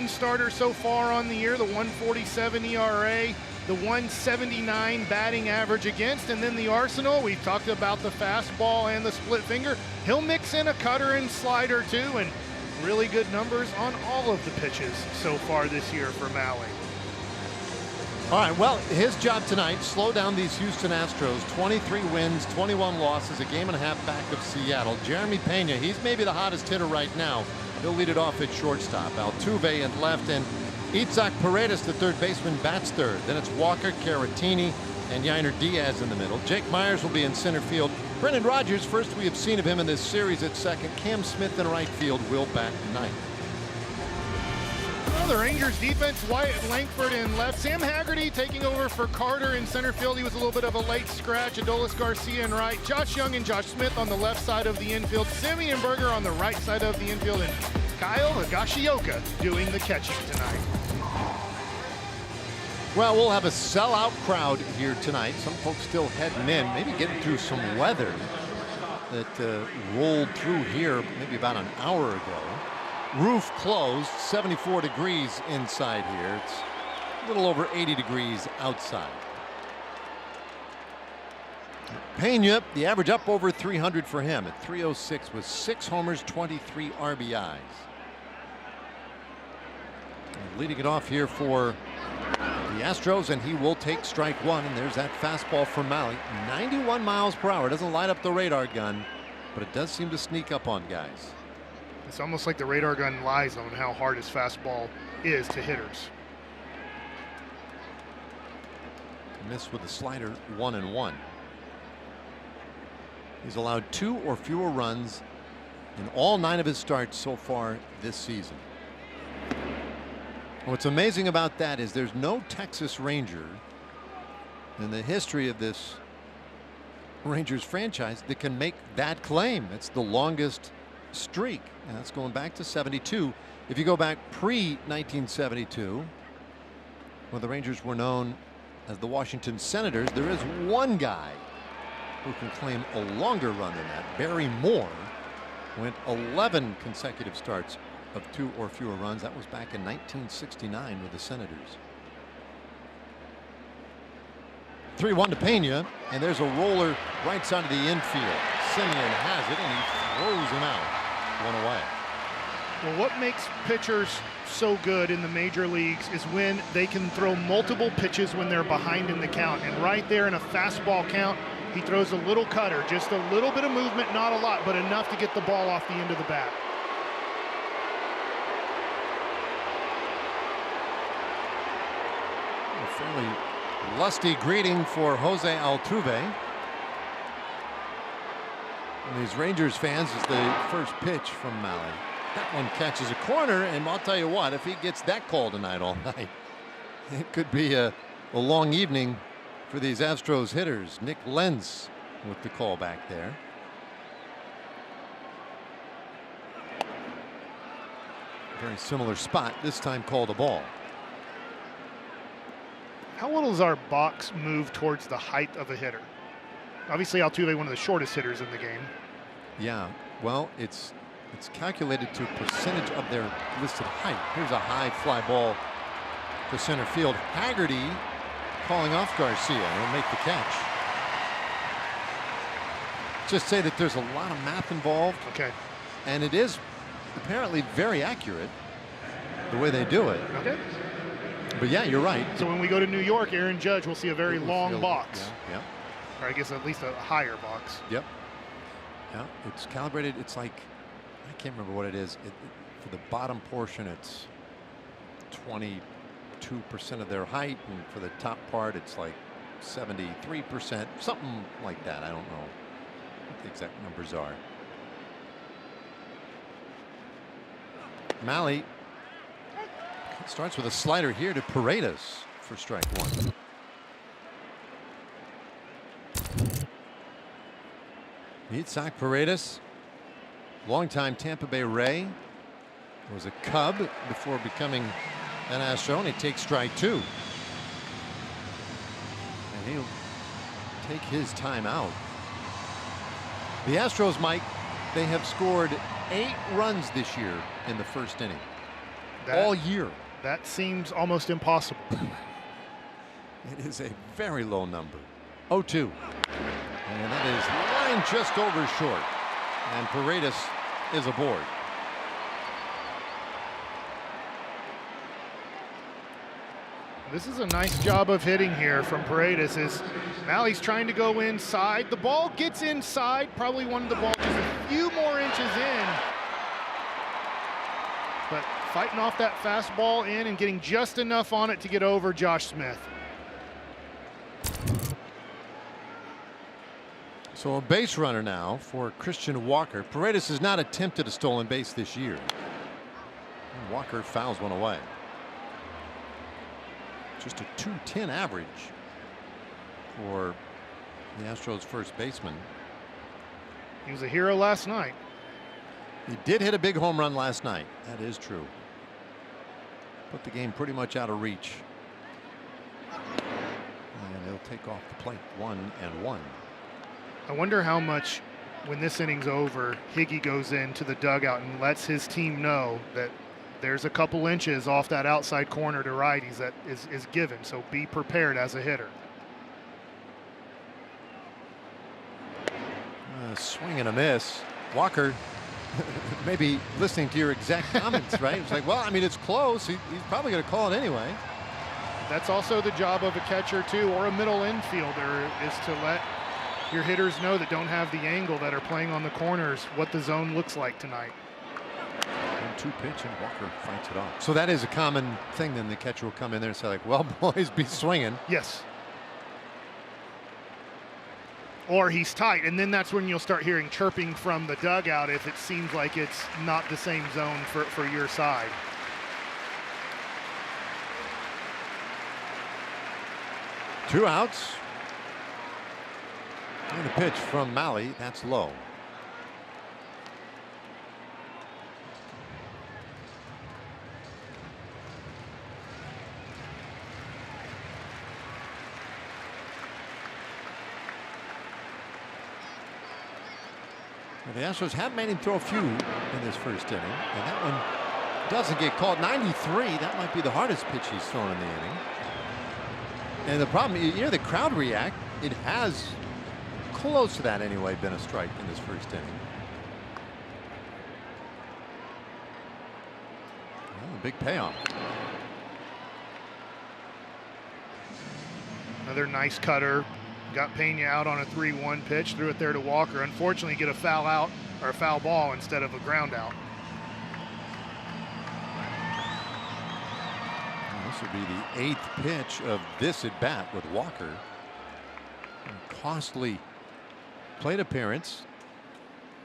#1 starter so far on the year, the 147 ERA, the 179 batting average against, and then the arsenal. We've talked about the fastball and the split finger. He'll mix in a cutter and slider too, and really good numbers on all of the pitches so far this year for Mahle. All right, well, his job tonight, slow down these Houston Astros. 23 wins, 21 losses, a game and a half back of Seattle. Jeremy Pena, he's maybe the hottest hitter right now. He'll lead it off at shortstop. Altuve at left, and Isaac Paredes, the third baseman, bats third. Then it's Walker, Caratini, and Yainer Diaz in the middle. Jake Myers will be in center field. Brendan Rodgers, first we have seen of him in this series, at second. Cam Smith in right field will bat ninth. Well, the Rangers defense, Wyatt Langford in left. Sam Haggerty taking over for Carter in center field. He was a little bit of a late scratch. Adolis Garcia in right. Josh Young and Josh Smith on the left side of the infield. Simeon Berger on the right side of the infield. And Kyle Higashioka doing the catching tonight. Well, we'll have a sellout crowd here tonight. Some folks still heading in, maybe getting through some weather that rolled through here maybe about an hour ago. Roof closed, 74 degrees inside here. It's a little over 80 degrees outside. Pena, the average up over 300 for him at 306 with 6 homers, 23 RBIs. And leading it off here for the Astros, and he will take strike one, and there's that fastball from Mahle. 91 miles per hour. Doesn't light up the radar gun, but it does seem to sneak up on guys. It's almost like the radar gun lies on how hard his fastball is to hitters. Missed with a slider, 1-1. He's allowed 2 or fewer runs in all 9 of his starts so far this season. What's amazing about that is there's no Texas Ranger in the history of this Rangers franchise that can make that claim. It's the longest streak, and that's going back to 72. If you go back pre-1972, when the Rangers were known as the Washington Senators, there is one guy who can claim a longer run than that. Barry Moore went 11 consecutive starts of 2 or fewer runs. That was back in 1969 with the Senators. 3-1 to Pena, and there's a roller right side of the infield. Simeon has it, and he throws him out. 1 away. Well, what makes pitchers so good in the major leagues is when they can throw multiple pitches when they're behind in the count. And right there in a fastball count, he throws a little cutter, just a little bit of movement, not a lot, but enough to get the ball off the end of the bat. A fairly lusty greeting for Jose Altuve. And these Rangers fans is the first pitch from Mahle. That one catches a corner, and I'll tell you what, if he gets that call tonight all night, it could be a long evening for these Astros hitters. Nick Lenz with the call back there. Very similar spot, this time called a ball. How well does our box move towards the height of a hitter? Obviously, Altuve, one of the shortest hitters in the game. Yeah, well, it's calculated to percentage of their listed height. Here's a high fly ball to center field. Haggerty calling off Garcia. He'll make the catch. Just say that there's a lot of math involved. Okay. And it is apparently very accurate the way they do it. Okay. But yeah, you're right. So when we go to New York, Aaron Judge will see a very long box. Yeah. Or I guess at least a higher box. Yep. Yeah, it's calibrated. It's like, I can't remember what it is. For the bottom portion, it's 22% of their height, and for the top part, it's like 73%, something like that. I don't know what the exact numbers are. Mahle starts with a slider here to Paredes for strike one. Isaac Paredes, longtime Tampa Bay Ray, was a Cub before becoming an Astro, and he takes strike two. And he'll take his time out. The Astros, Mike, they have scored 8 runs this year in the first inning. all year. That seems almost impossible. It is a very low number. 0-2. And that is line just over short. And Paredes is aboard. This is a nice job of hitting here from Paredes. Mally's trying to go inside. The ball gets inside. Probably wanted the ball just a few more inches in. But fighting off that fastball in and getting just enough on it to get over Josh Smith. So a base runner now for Christian Walker. Paredes has not attempted a stolen base this year. And Walker fouls one away. Just a .210 average for the Astros first baseman. He was a hero last night. He did hit a big home run last night. That is true. Put the game pretty much out of reach. And he'll take off the plate 1-1. I wonder how much, when this inning's over, Higgy goes into the dugout and lets his team know that there's a couple inches off that outside corner to righties that is given, so be prepared as a hitter. Swing and a miss. Walker maybe listening to your exact comments, right? It's like, well, I mean, it's close. He's probably going to call it anyway. That's also the job of a catcher, too, or a middle infielder, is to let your hitters know that don't have the angle, that are playing on the corners, what the zone looks like tonight. 1-2 pitch and Walker fights it off. So that is a common thing. Then the catcher will come in there and say, like, well, boys, be swinging. Yes. Or he's tight, and then that's when you'll start hearing chirping from the dugout if it seems like it's not the same zone for your side. Two outs. And the pitch from Malley, that's low. The Astros have made him throw a few in this first inning, and that one doesn't get called. 93, that might be the hardest pitch he's thrown in the inning. And the problem, you hear the crowd react. It has, close to that anyway, been a strike in this first inning. Well, a big payoff. Another nice cutter. Got Pena out on a 3-1 pitch, threw it there to Walker. Unfortunately, get a foul out or a foul ball instead of a ground out. This will be the 8th pitch of this at bat with Walker. A costly plate appearance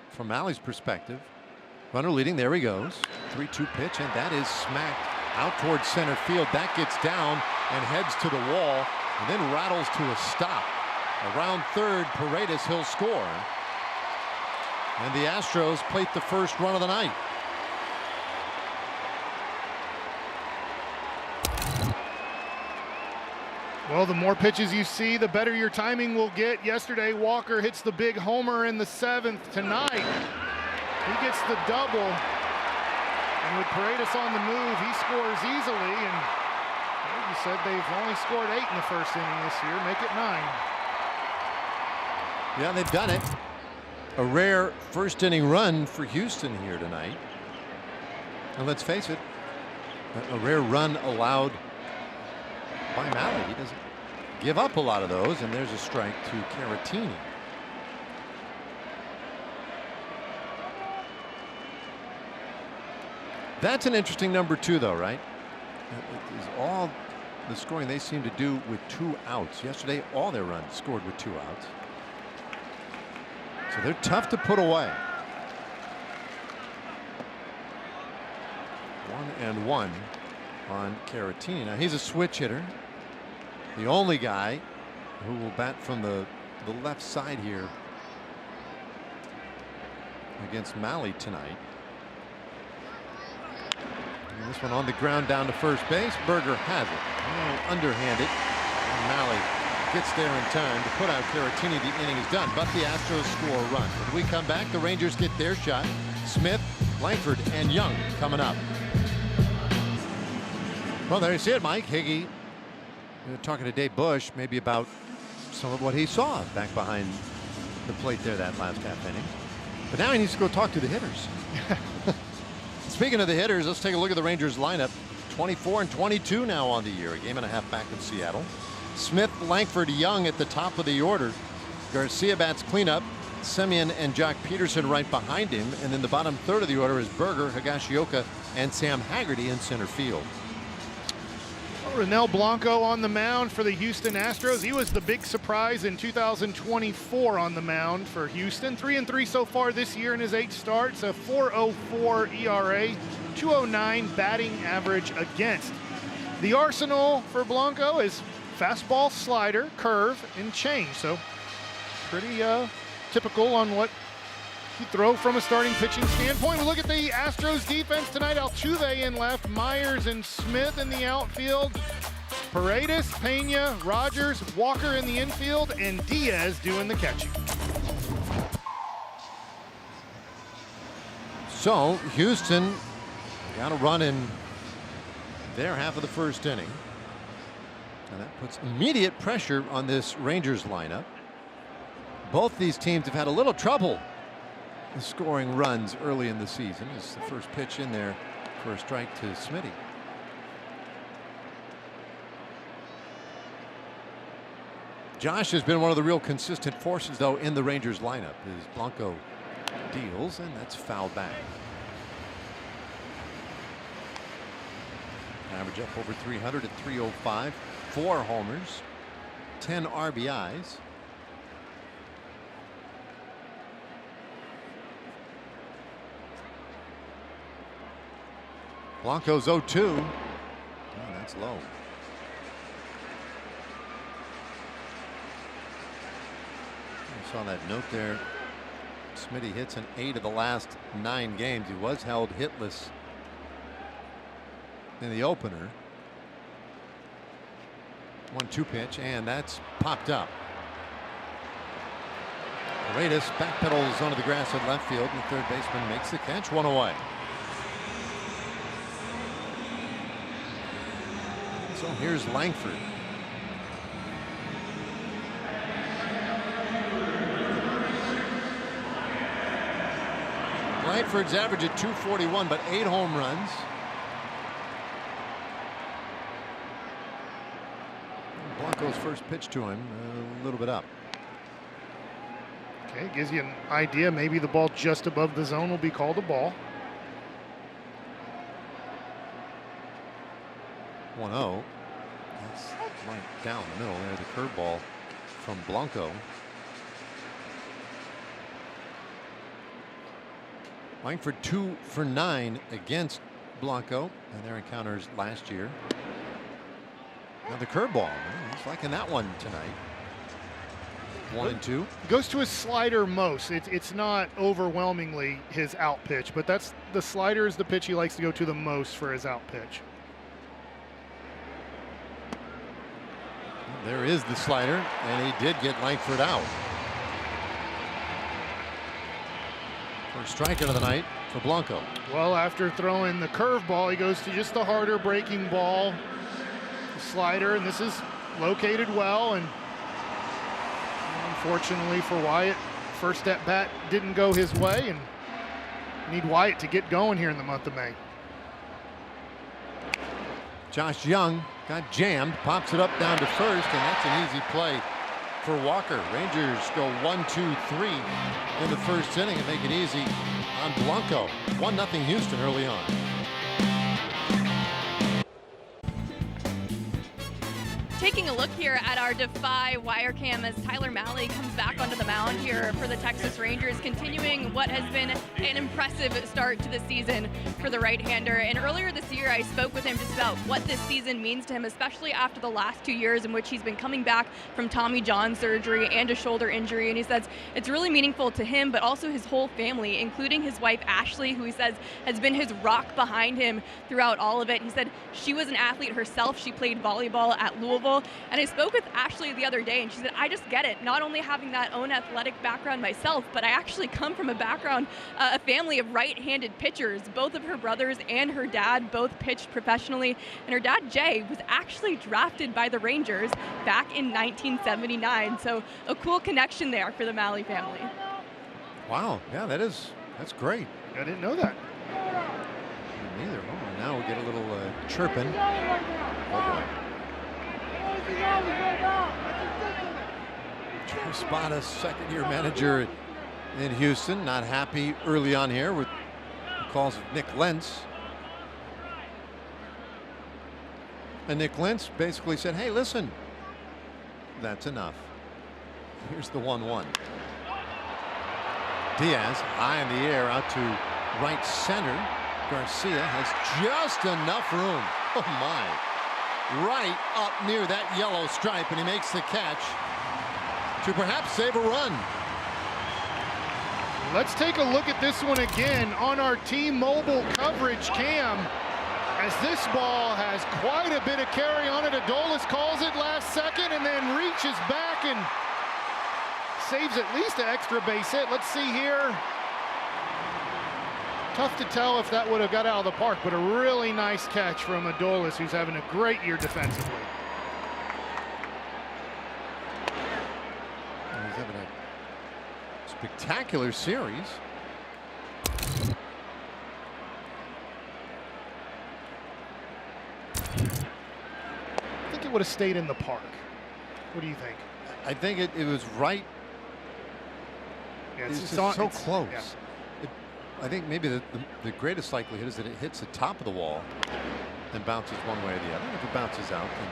from Malley's perspective. Runner leading, there he goes. 3-2 pitch, and that is smacked out towards center field. That gets down and heads to the wall and then rattles to a stop. Around third, Paredes, he'll score. And the Astros plate the first run of the night. Well, the more pitches you see, the better your timing will get. Yesterday, Walker hits the big homer in the 7th. Tonight, he gets the double. And with Paredes on the move, he scores easily. And like you said, they've only scored 8 in the first inning this year. Make it 9. Yeah, they've done it. A rare first inning run for Houston here tonight. And let's face it, a rare run allowed by Malley. He doesn't give up a lot of those, and there's a strike to Caratini. That's an interesting number 2, though, right? It is all the scoring they seem to do with 2 outs. Yesterday, all their runs scored with 2 outs. So they're tough to put away. 1-1 on Caratini. Now he's a switch hitter. The only guy who will bat from the left side here against Malley tonight. And this one on the ground down to first base. Berger has it. Oh, underhanded. And Malley gets there in time to put out Caratini. The inning is done, but the Astros score a run. When we come back, the Rangers get their shot. Smith, Langford, and Young coming up. Well, there you see it, Mike. Higgy talking to Dave Bush maybe about some of what he saw back behind the plate there that last half inning. But now he needs to go talk to the hitters. Speaking of the hitters, let's take a look at the Rangers lineup. 24-22 now on the year. A game and a half back in Seattle. Smith, Langford, Young at the top of the order. Garcia bats cleanup. Semyon and Jock Peterson right behind him. And in the bottom third of the order is Berger, Higashioka, and Sam Haggerty in center field. Ronel Blanco on the mound for the Houston Astros. He was the big surprise in 2024 on the mound for Houston. 3-3 so far this year in his 8 starts. A 4.04 ERA, 2.09 batting average against. The arsenal for Blanco is fastball, slider, curve, and change. So pretty typical on what he'd throw from a starting pitching standpoint. We look at the Astros defense tonight. Altuve in left, Myers and Smith in the outfield. Paredes, Pena, Rogers, Walker in the infield, and Diaz doing the catching. So Houston got a run in their half of the first inning. And that puts immediate pressure on this Rangers lineup. Both these teams have had a little trouble scoring runs early in the season. It's the first pitch in there for a strike to Smitty. Josh has been one of the real consistent forces, though, in the Rangers lineup. As Blanco deals, and that's fouled back. Average up over 300 at 305. 4 homers, 10 RBIs. Blanco's 0-2. Oh, that's low. I saw that note there. Smitty hits in 8 of the last 9 games. He was held hitless in the opener. 1-2 pitch, and that's popped up. Paredes backpedals onto the grass at left field, and the third baseman makes the catch. 1 away. So here's Langford. Langford's average at 241, but 8 home runs. Blanco's first pitch to him, a little bit up. Okay, gives you an idea. Maybe the ball just above the zone will be called a ball. 1-0. That's right down the middle there, the curveball from Blanco. Langford 2 for 9 against Blanco in their encounters last year. Now the curveball, he's liking that one tonight. 1-2. Goes to his slider most. It's not overwhelmingly his out pitch, but that's the slider is the pitch he likes to go to the most for his out pitch. There is the slider, and he did get Langford out. First strikeout of the night for Blanco. Well, after throwing the curveball, he goes to just the harder breaking ball, the slider, and this is located well. And unfortunately for Wyatt, first at bat didn't go his way, and need Wyatt to get going here in the month of May. Josh Young got jammed, pops it up down to first, and that's an easy play for Walker. Rangers go 1-2-3 in the first inning and make it easy on Blanco. 1-0 Houston early on. Taking a look here at our Defy wire cam as Tyler Mahle comes back onto the mound here for the Texas Rangers, continuing what has been an impressive start to the season for the right-hander. And earlier this year, I spoke with him just about what this season means to him, especially after the last 2 years in which he's been coming back from Tommy John surgery and a shoulder injury. And he says it's really meaningful to him, but also his whole family, including his wife, Ashley, who he says has been his rock behind him throughout all of it. He said she was an athlete herself. She played volleyball at Louisville. physical. And I spoke with Ashley the other day, and she said, I just get it. Not only having that own athletic background myself, but I actually come from a background, a family of right-handed pitchers. Both of her brothers and her dad both pitched professionally. And her dad, Jay, was actually drafted by the Rangers back in 1979. So a cool connection there for the Malley family. Wow. Yeah, that's great. I didn't know that. Neither. Oh, now we get a little chirping. Oh boy. Joe Spada, second-year manager in Houston, not happy early on here with the calls of Nick Lentz. And Nick Lentz basically said, hey, listen, that's enough. Here's the 1-1. Diaz high in the air out to right center. Garcia has just enough room. Oh my. Right up near that yellow stripe, and he makes the catch to perhaps save a run. Let's take a look at this one again on our T-Mobile coverage cam, as this ball has quite a bit of carry on it. Adolis calls it last second and then reaches back and saves at least an extra base hit. Let's see here. Tough to tell if that would have got out of the park, but a really nice catch from Adolis, who's having a great year defensively. He's having a spectacular series. I think it would have stayed in the park. What do you think? I think it was right. Yeah, It's just just so it's- close. yeah. I think maybe the greatest likelihood is that it hits the top of the wall and bounces one way or the other. If it bounces out, then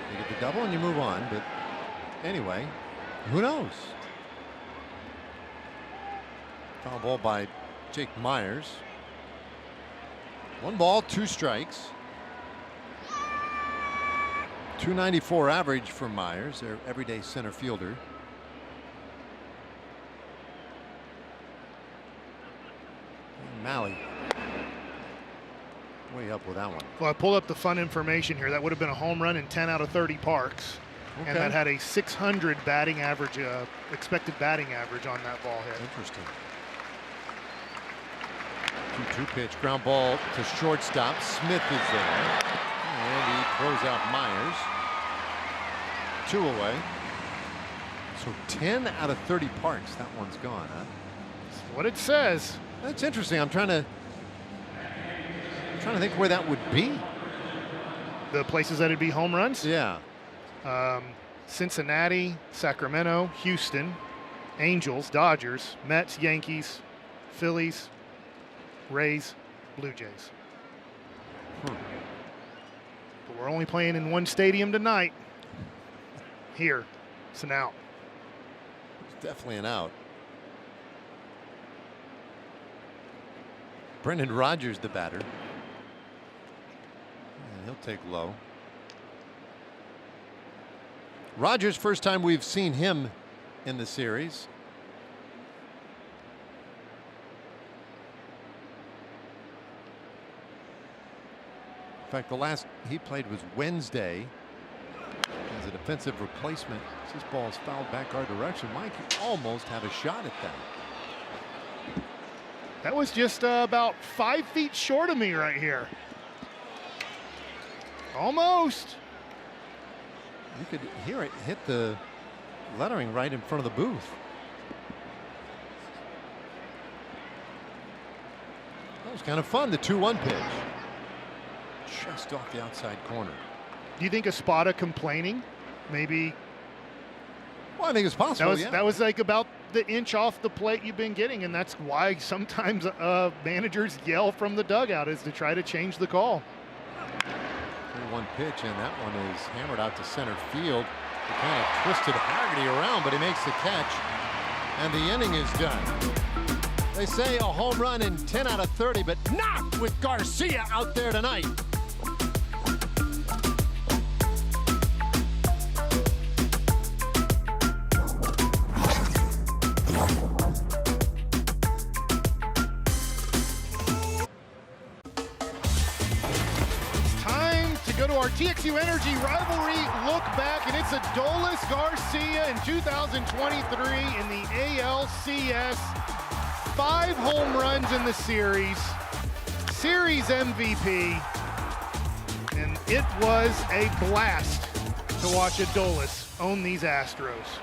they get the double and you move on. But anyway, who knows? Foul ball by Jake Myers. 1 ball, 2 strikes. .294 average for Myers, their everyday center fielder. Malley way up with that one. Well, I pulled up the fun information here. That would have been a home run in 10 out of 30 parks. Okay. And that had a 600 batting average, expected batting average on that ball hit. Interesting. 2-2 pitch, ground ball to shortstop. Smith is there, and he throws out Myers. 2 away. So 10 out of 30 parks. That one's gone, huh? That's what it says. That's interesting. I'm trying to think where that would be. The places that would be home runs? Yeah. Cincinnati, Sacramento, Houston, Angels, Dodgers, Mets, Yankees, Phillies, Rays, Blue Jays. But we're only playing in one stadium tonight. Here, it's an out. It's definitely an out. Brendan Rodgers, the batter. And he'll take low. Rodgers, first time we've seen him in the series. In fact, the last he played was Wednesday as a defensive replacement. This ball is fouled back our direction. Mike, you almost have a shot at that. That was just about 5 feet short of me right here. Almost. You could hear it hit the lettering right in front of the booth. That was kind of fun, the 2-1 pitch. Just off the outside corner. Do you think Espada complaining? Maybe. Well, I think it's possible. That was like about the inch off the plate you've been getting, and that's why sometimes managers yell from the dugout, is to try to change the call. 3-1 pitch, and that one is hammered out to center field. He kind of twisted Haggerty around, but he makes the catch, and the inning is done. They say a home run in 10 out of 30, but not with Garcia out there tonight. go to our TXU Energy rivalry look back, and it's Adolis Garcia in 2023 in the ALCS. 5 home runs in the series MVP, and it was a blast to watch Adolis own these Astros.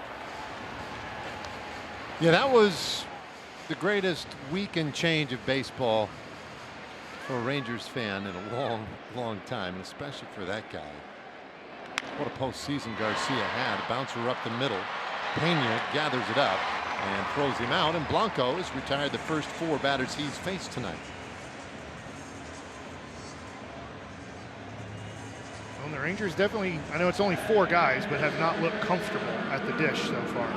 Yeah, that was the greatest week and change of baseball for a Rangers fan in a long, long time, especially for that guy. What a postseason Garcia had. A bouncer up the middle. Pena gathers it up and throws him out, and Blanco has retired the first 4 batters he's faced tonight. Well, the Rangers definitely, I know it's only 4 guys, but have not looked comfortable at the dish so far.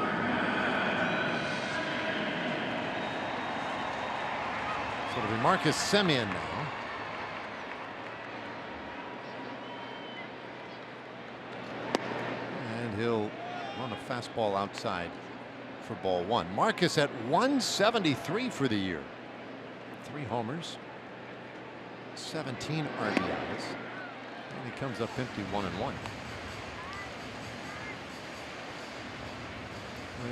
So it'll be Marcus Semien now. And he'll run a fastball outside for ball 1. Marcus at 173 for the year. 3 homers, 17 RBIs. And he comes up empty 1-1.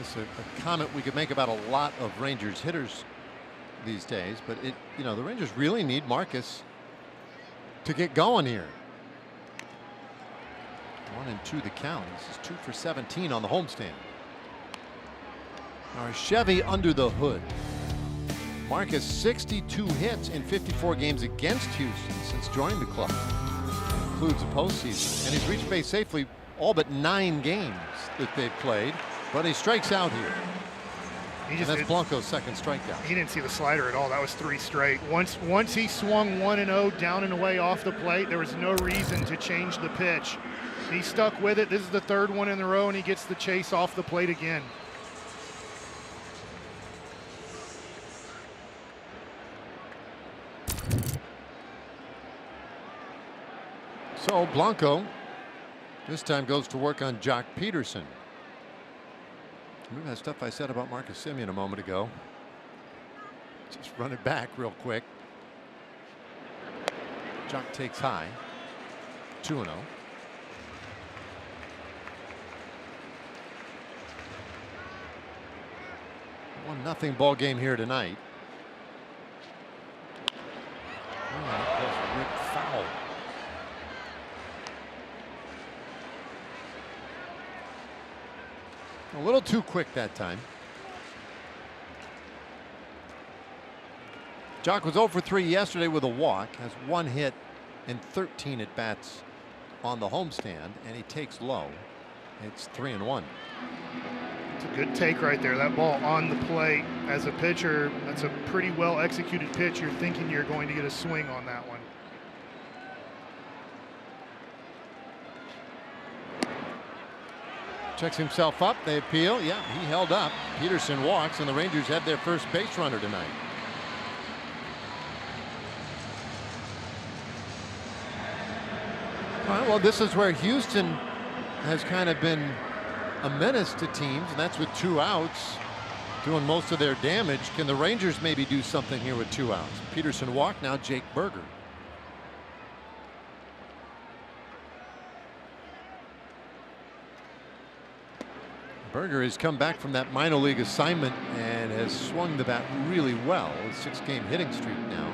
It's a comment we could make about a lot of Rangers hitters these days, but the Rangers really need Marcus to get going here. 1-2 the count. This is 2 for 17 on the homestand. Our Chevy under the hood. Marcus 62 hits in 54 games against Houston since joining the club. Includes the postseason, and he's reached base safely all but 9 games that they've played, but he strikes out here. That's Blanco's second strikeout. He didn't see the slider at all. That was 3 straight. Once he swung 1-0 down and away off the plate, there was no reason to change the pitch. He stuck with it. This is the 3rd one in a row, and he gets the chase off the plate again. So Blanco this time goes to work on Jock Peterson. Remember that stuff I said about Marcus Semien a moment ago? Just run it back real quick. Jock takes high. 2-0. 1-0 ball game here tonight. Oh, that was a ripped foul. A little too quick that time. Jock was 0 for 3 yesterday with a walk, has 1 hit and 13 at bats on the homestand, and he takes low. It's 3-1. It's a good take right there. That ball on the plate as a pitcher, that's a pretty well executed pitch. You're thinking you're going to get a swing on that one. Checks himself up. They appeal. Yeah, he held up. Peterson walks, and the Rangers have their first base runner tonight. All right, well, this is where Houston has kind of been a menace to teams, and that's with 2 outs, doing most of their damage. Can the Rangers maybe do something here with 2 outs? Peterson walked. Now Jake Berger. Berger has come back from that minor league assignment and has swung the bat really well. A 6-game hitting streak now.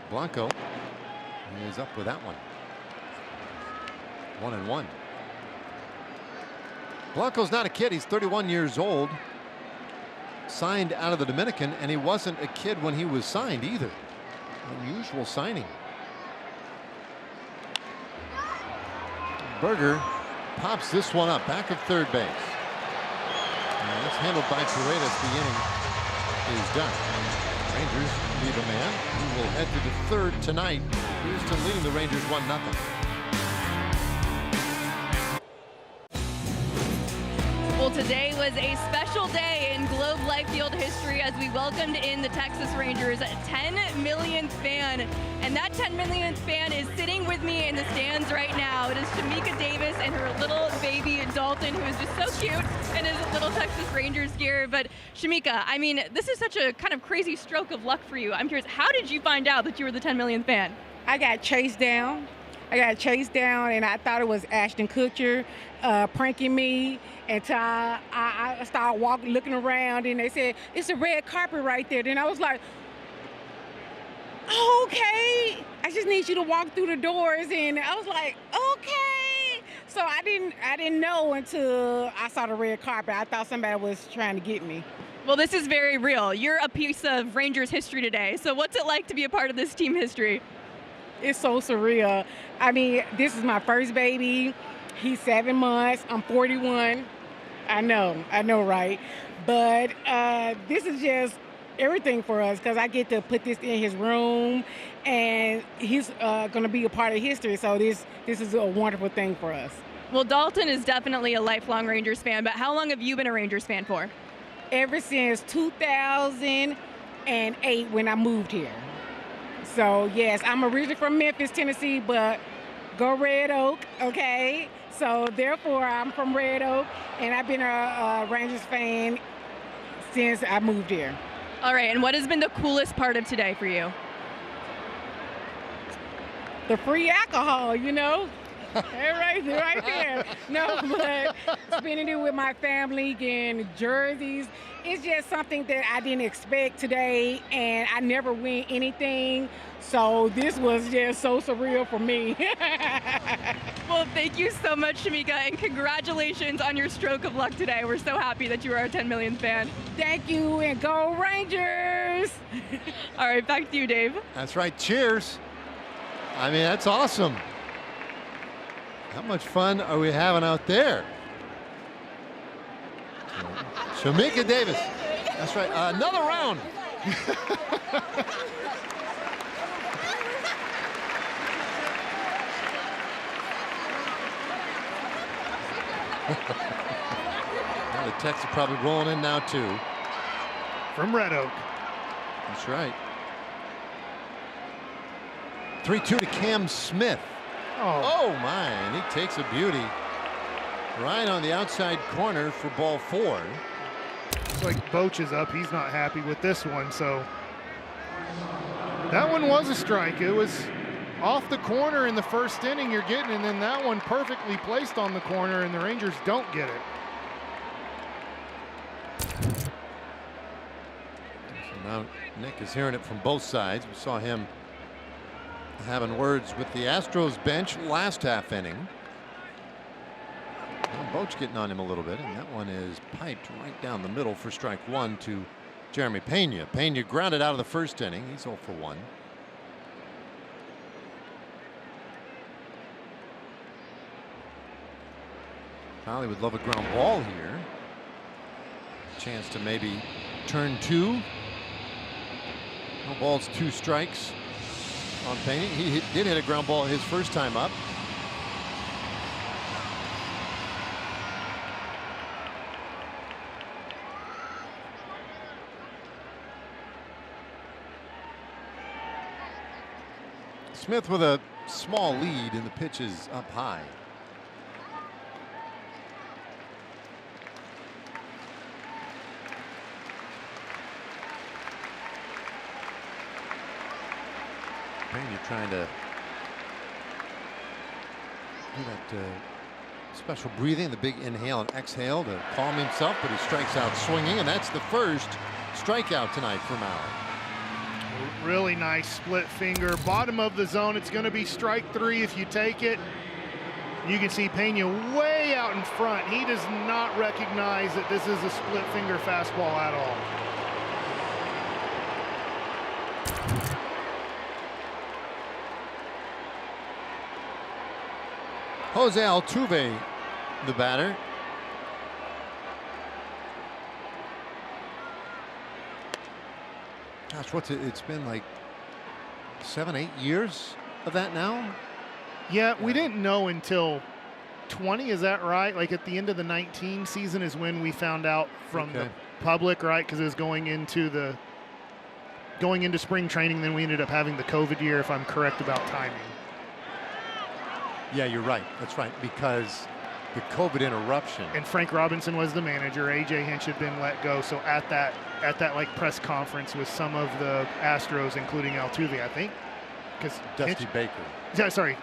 Blanco is up with that one. 1-1. Blanco's not a kid. He's 31 years old. Signed out of the Dominican, and he wasn't a kid when he was signed either. Unusual signing. Berger pops this one up back of third base. And that's handled by Paredes. The inning is done. Rangers leave a man who will head to the 3rd tonight. Houston leading the Rangers 1-0. Well, today was a special day in Globe Life Field history as we welcomed in the Texas Rangers' 10 millionth fan. And that 10 millionth fan is sitting with me in the stands right now. It is Shamika Davis and her little baby doll. Dalton, who is just so cute in his little Texas Rangers gear. But Shamika, I mean, this is such a kind of crazy stroke of luck for you. I'm curious, how did you find out that you were the 10 millionth fan? I got chased down. And I thought it was Ashton Kutcher pranking me until I started looking around, and they said, it's a red carpet right there. Then I was like, oh, okay. I just need you to walk through the doors, and I was like, okay. So I didn't know until I saw the red carpet. I thought somebody was trying to get me. Well, this is very real. You're a piece of Rangers history today. So what's it like to be a part of this team history? It's so surreal. I mean, this is my first baby. He's 7 months. I'm 41. I know, right? But this is just everything for us because I get to put this in his room, and he's going to be a part of history. So this is a wonderful thing for us. Well, Dalton is definitely a lifelong Rangers fan, but how long have you been a Rangers fan for? Ever since 2008 when I moved here. So, yes, I'm originally from Memphis, Tennessee, but go Red Oak, okay? So, therefore, I'm from Red Oak, and I've been a Rangers fan since I moved here. All right, and what has been the coolest part of today for you? The free alcohol, you know? right there. No, but spending it with my family, getting jerseys. It's just something that I didn't expect today, and I never win anything. So this was just so surreal for me. Well, thank you so much, Shamika, and congratulations on your stroke of luck today. We're so happy that you are our 10 millionth fan. Thank you, and go Rangers! All right, back to you, Dave. That's right. Cheers. I mean, that's awesome. How much fun are we having out there? Shamika Davis. That's right. Another round. Well, the texts are probably rolling in now, too. From Red Oak. That's right. 3-2 to Cam Smith. Oh my, and he takes a beauty right on the outside corner for ball 4. It's like Boch is up. He's not happy with this one. So that one was a strike. It was off the corner in the first inning you're getting, and then that one perfectly placed on the corner, and the Rangers don't get it. So now Nick is hearing it from both sides. We saw him having words with the Astros bench last half inning. Well, Boch getting on him a little bit, and that one is piped right down the middle for strike 1 to Jeremy Pena. Pena grounded out of the first inning. He's 0 for 1. Holly would love a ground ball here. Chance to maybe turn 2. No balls, 2 strikes on Pena. He did hit a ground ball his first time up. Smith with a small lead, and the pitch is up high. Pena trying to do that special breathing, the big inhale and exhale to calm himself, but he strikes out swinging, and that's the first strikeout tonight for Malley. Really nice split finger, bottom of the zone. It's going to be strike 3 if you take it. You can see Pena way out in front. He does not recognize that this is a split finger fastball at all. Jose Altuve, the batter. Gosh, it's been like 7, 8 years of that now? Yeah, we didn't know until 20, is that right? Like at the end of the 19 season is when we found out from the public, right? Because it was going into spring training, then we ended up having the COVID year, if I'm correct about timing. Yeah, you're right. That's right, because the COVID interruption. And Frank Robinson was the manager. AJ Hinch had been let go. So at that like press conference with some of the Astros, including Altuve, I think, because Dusty Baker. Yeah, sorry,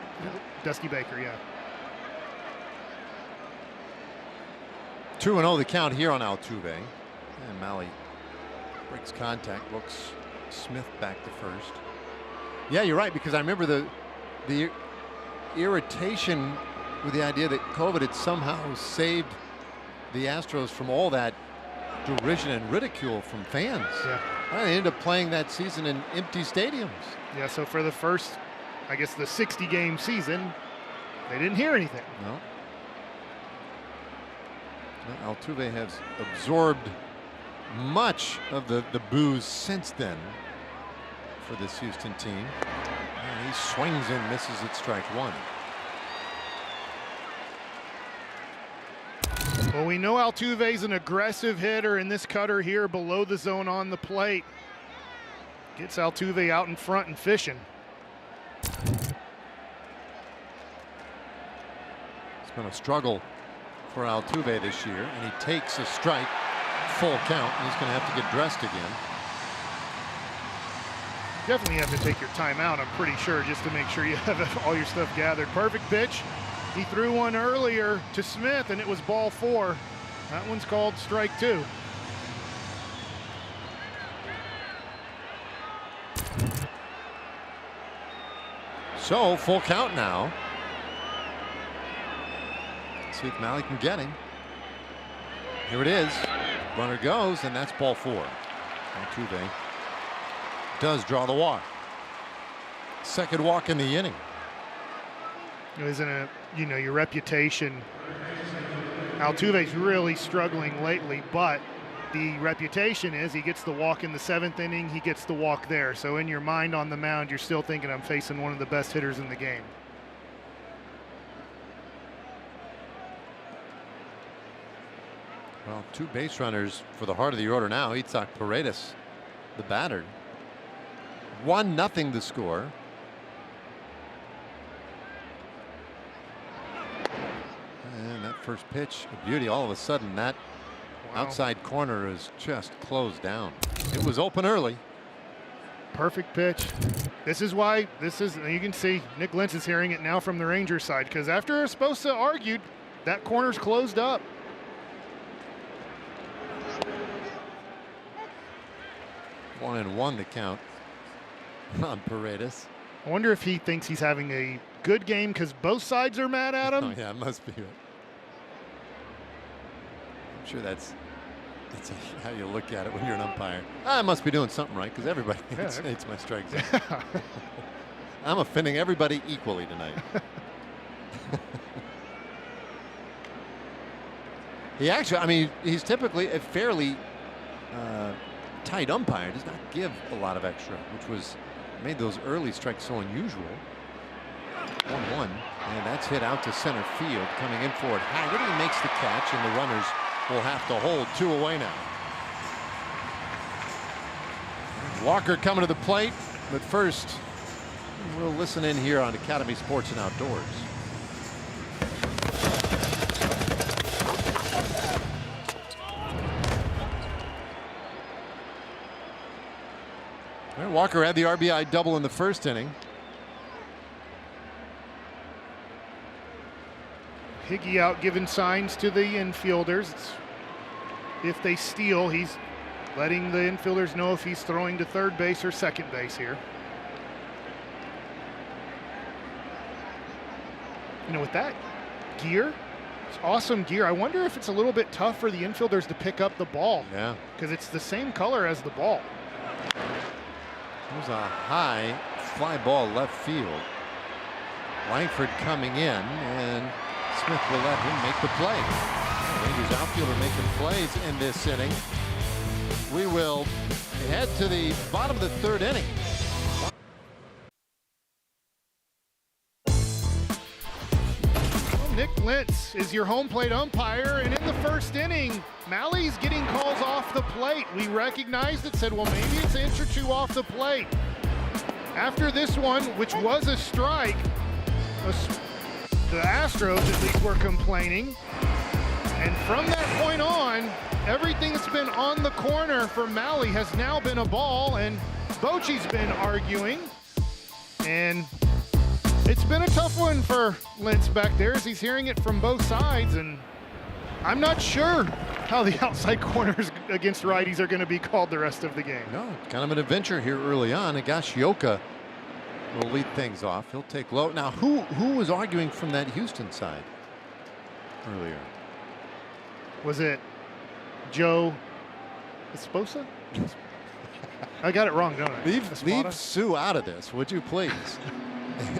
Dusty Baker. Yeah. 2-0 the count here on Altuve, and Mahle breaks contact. Looks Smith back to first. Yeah, you're right, because I remember the irritation with the idea that COVID had somehow saved the Astros from all that derision and ridicule from fans. Yeah. They ended up playing that season in empty stadiums. Yeah, so for the first, I guess, the 60-game season, they didn't hear anything. No. Altuve has absorbed much of the boos since then for this Houston team. And he swings and misses at strike one. Well, we know Altuve's an aggressive hitter, and this cutter here below the zone on the plate gets Altuve out in front and fishing. It's been a struggle for Altuve this year, and he takes a strike, full count, and he's going to have to get dressed again. Definitely have to take your time out, I'm pretty sure, just to make sure you have all your stuff gathered. Perfect pitch. He threw one earlier to Smith, and it was ball 4. That one's called strike 2. So full count now. Let's see if Mahle can get him. Here it is. Runner goes, and that's ball 4. Altuve does draw the walk. Second walk in the inning. Isn't it, your reputation? Altuve's really struggling lately, but the reputation is he gets the walk in the 7th inning, he gets the walk there. So in your mind on the mound, you're still thinking, I'm facing one of the best hitters in the game. Well, 2 base runners for the heart of the order now. Itzhak Paredes, the batter. 1-0 the score. And that first pitch, a beauty. All of a sudden, that outside corner is just closed down. It was open early. Perfect pitch. This is why you can see Nick Lentz is hearing it now from the Rangers side, because after Esposa argued, that corner's closed up. One and one the count on Paredes. I wonder if he thinks he's having a good game because both sides are mad at him. Oh, yeah, it must be. I'm sure that's how you look at it when you're an umpire. I must be doing something right because everybody hates my strike zone. I'm offending everybody equally tonight. He actually, he's typically a fairly tight umpire. Does not give a lot of extra, which made those early strikes so unusual. 1-1, and that's hit out to center field. Coming in for it, Haggerty makes the catch, and the runners will have to hold 2 away now. Walker coming to the plate, but first we'll listen in here on Academy Sports and Outdoors. Walker had the RBI double in the first inning. Higgy out giving signs to the infielders. If they steal, he's letting the infielders know if he's throwing to third base or second base here. With that gear, it's awesome gear. I wonder if it's a little bit tough for the infielders to pick up the ball. Yeah. Because it's the same color as the ball. There's a high fly ball left field. Langford coming in, and Smith will let him make the play. The Rangers outfielder making plays in this inning. We will head to the bottom of the 3rd inning. Well, Nick Lentz is your home plate umpire, and in the 1st inning, Mahle's getting calls off the plate. We recognized it, said, well, maybe it's an inch or 2 off the plate. After this one, which was a strike, the Astros at least were complaining. And from that point on, everything that's been on the corner for Mahle has now been a ball, and Bochy's been arguing. And it's been a tough one for Lentz back there as he's hearing it from both sides, and I'm not sure how the outside corners against righties are going to be called the rest of the game. No, kind of an adventure here early on. Higashioka will lead things off. He'll take low. Now, who was arguing from that Houston side earlier? Was it Joe Esposa? I got it wrong, don't I? Leave Sue out of this, would you please?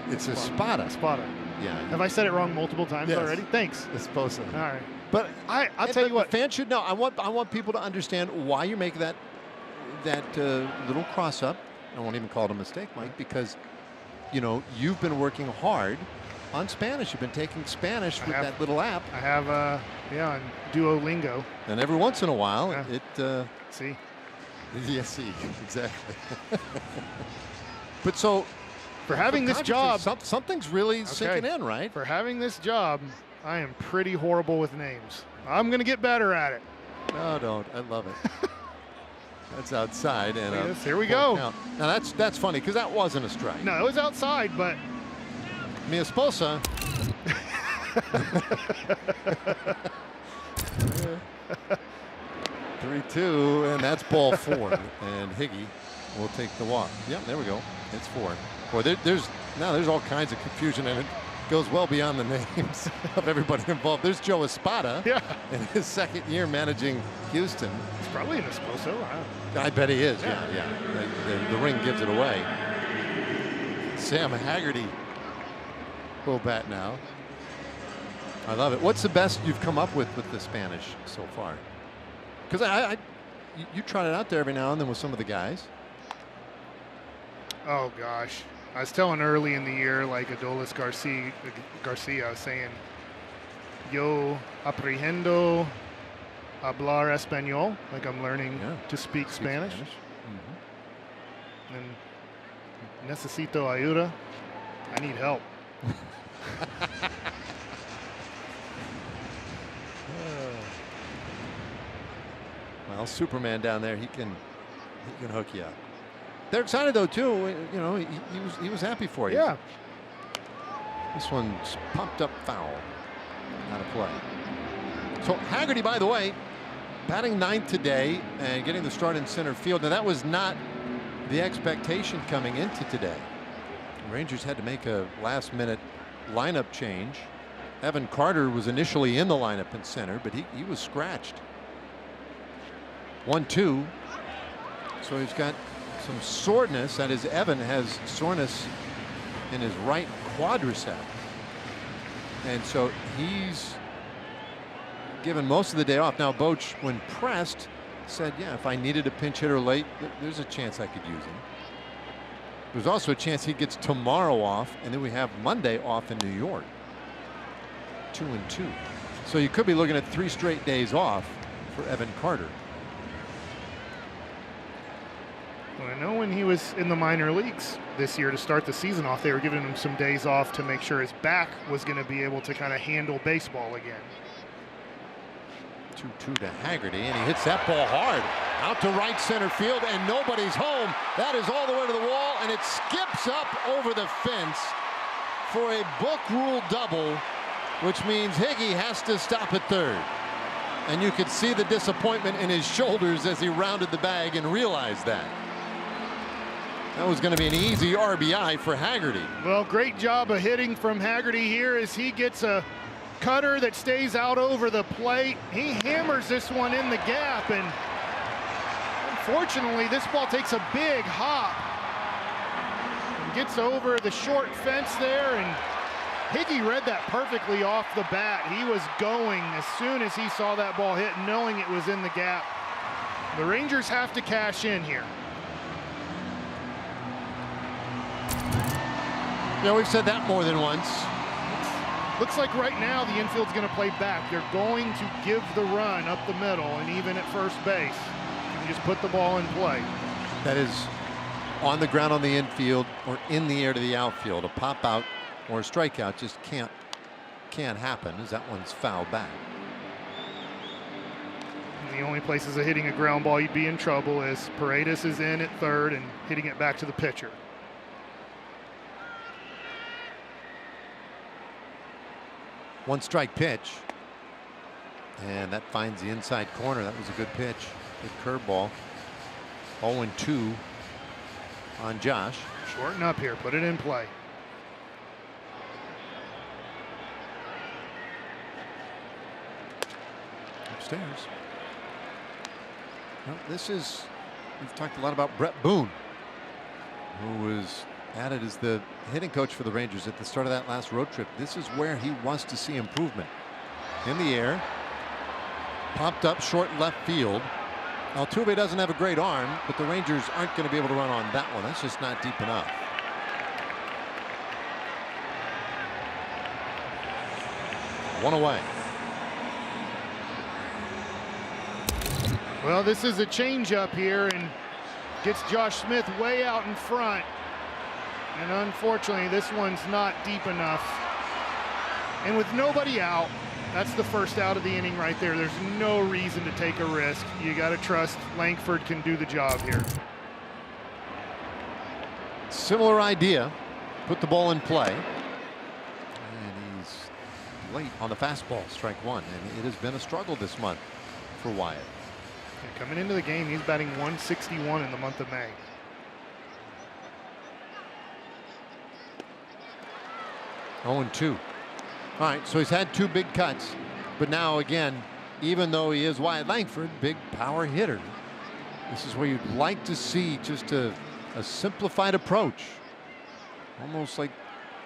It's Espada. Espada. Yeah. Have I said it wrong multiple times already? Thanks. Esposa. All right. But I'll tell you what. Fans should know. I want people to understand why you make that little cross up. I won't even call it a mistake, Mike, because you know you've been working hard on Spanish. You've been taking Spanish with that little app. I have on Duolingo. And every once in a while, See. Yes, see, exactly. But so for having this job, something's really sinking in, right? For having this job, I am pretty horrible with names. I'm going to get better at it. No, don't. I love it. That's outside, and yes, here we go. Now that's funny because that wasn't a strike. No, it was outside, but mi esposa. 3-2, and that's ball 4, and Higgy will take the walk. Yep, there we go. It's 4. Boy, there's all kinds of confusion, and it goes well beyond the names of everybody involved. There's Joe Espada in his second year managing Houston. He's probably an Esposo. I bet he is. Yeah. The ring gives it away. Sam Haggerty will bat now. I love it. What's the best you've come up with the Spanish so far? Because you trot it out there every now and then with some of the guys. Oh gosh, I was telling early in the year, like Adolis Garcia, I was saying, yo aprehendo hablar español, like I'm learning to speak Spanish. And necesito ayuda, I need help. Well, Superman down there, he can hook you up. They're excited though too. You know, he was happy for you. Yeah. This one's pumped up foul. Out of play. So Haggerty, by the way, batting 9th today and getting the start in center field. Now that was not the expectation coming into today. The Rangers had to make a last-minute lineup change. Evan Carter was initially in the lineup in center, but he was scratched. 1-2. So he's got some soreness. That is, Evan has soreness in his right quadricep. And so he's given most of the day off. Now, Boch, when pressed, said, yeah, if I needed a pinch hitter late, there's a chance I could use him. There's also a chance he gets tomorrow off, and then we have Monday off in New York. 2-2. So you could be looking at 3 straight days off for Evan Carter. Well, I know when he was in the minor leagues this year to start the season off, they were giving him some days off to make sure his back was going to be able to kind of handle baseball again. 2-2 to Haggerty, and he hits that ball hard out to right center field, and nobody's home. That is all the way to the wall, and it skips up over the fence for a book rule double, which means Higgy has to stop at third. And you could see the disappointment in his shoulders as he rounded the bag and realized that. That was going to be an easy RBI for Haggerty. Well, great job of hitting from Haggerty here as he gets a cutter that stays out over the plate. He hammers this one in the gap, and unfortunately this ball takes a big hop and gets over the short fence there, and Higgy read that perfectly off the bat. He was going as soon as he saw that ball hit, knowing it was in the gap. The Rangers have to cash in here. Yeah, we've said that more than once. Looks like right now the infield's going to play back. They're going to give the run up the middle, and even at first base, you can just put the ball in play. That is on the ground on the infield or in the air to the outfield. A pop out or a strikeout just can't can't happen as that one's fouled back. And the only places of hitting a ground ball you'd be in trouble is Paredes is in at third and hitting it back to the pitcher. One strike pitch. And that finds the inside corner. That was a good pitch. Good curveball. 0-2 on Josh. Shorten up here. Put it in play. Upstairs. Well, we've talked a lot about Brett Boone, who was added as the hitting coach for the Rangers at the start of that last road trip. This is where he wants to see improvement. In the air. Popped up short left field. Altuve doesn't have a great arm, but the Rangers aren't going to be able to run on that one. That's just not deep enough. One away. Well, this is a changeup here and gets Josh Smith way out in front. And unfortunately, this one's not deep enough. And with nobody out, that's the first out of the inning right there. There's no reason to take a risk. You got to trust Langford can do the job here. Similar idea. Put the ball in play. And he's late on the fastball, strike one. And it has been a struggle this month for Wyatt. And coming into the game, he's batting 161 in the month of May. Oh, 0-2. All right, so he's had two big cuts, but now again, even though he is Wyatt Langford, big power hitter, this is where you'd like to see just a simplified approach, almost like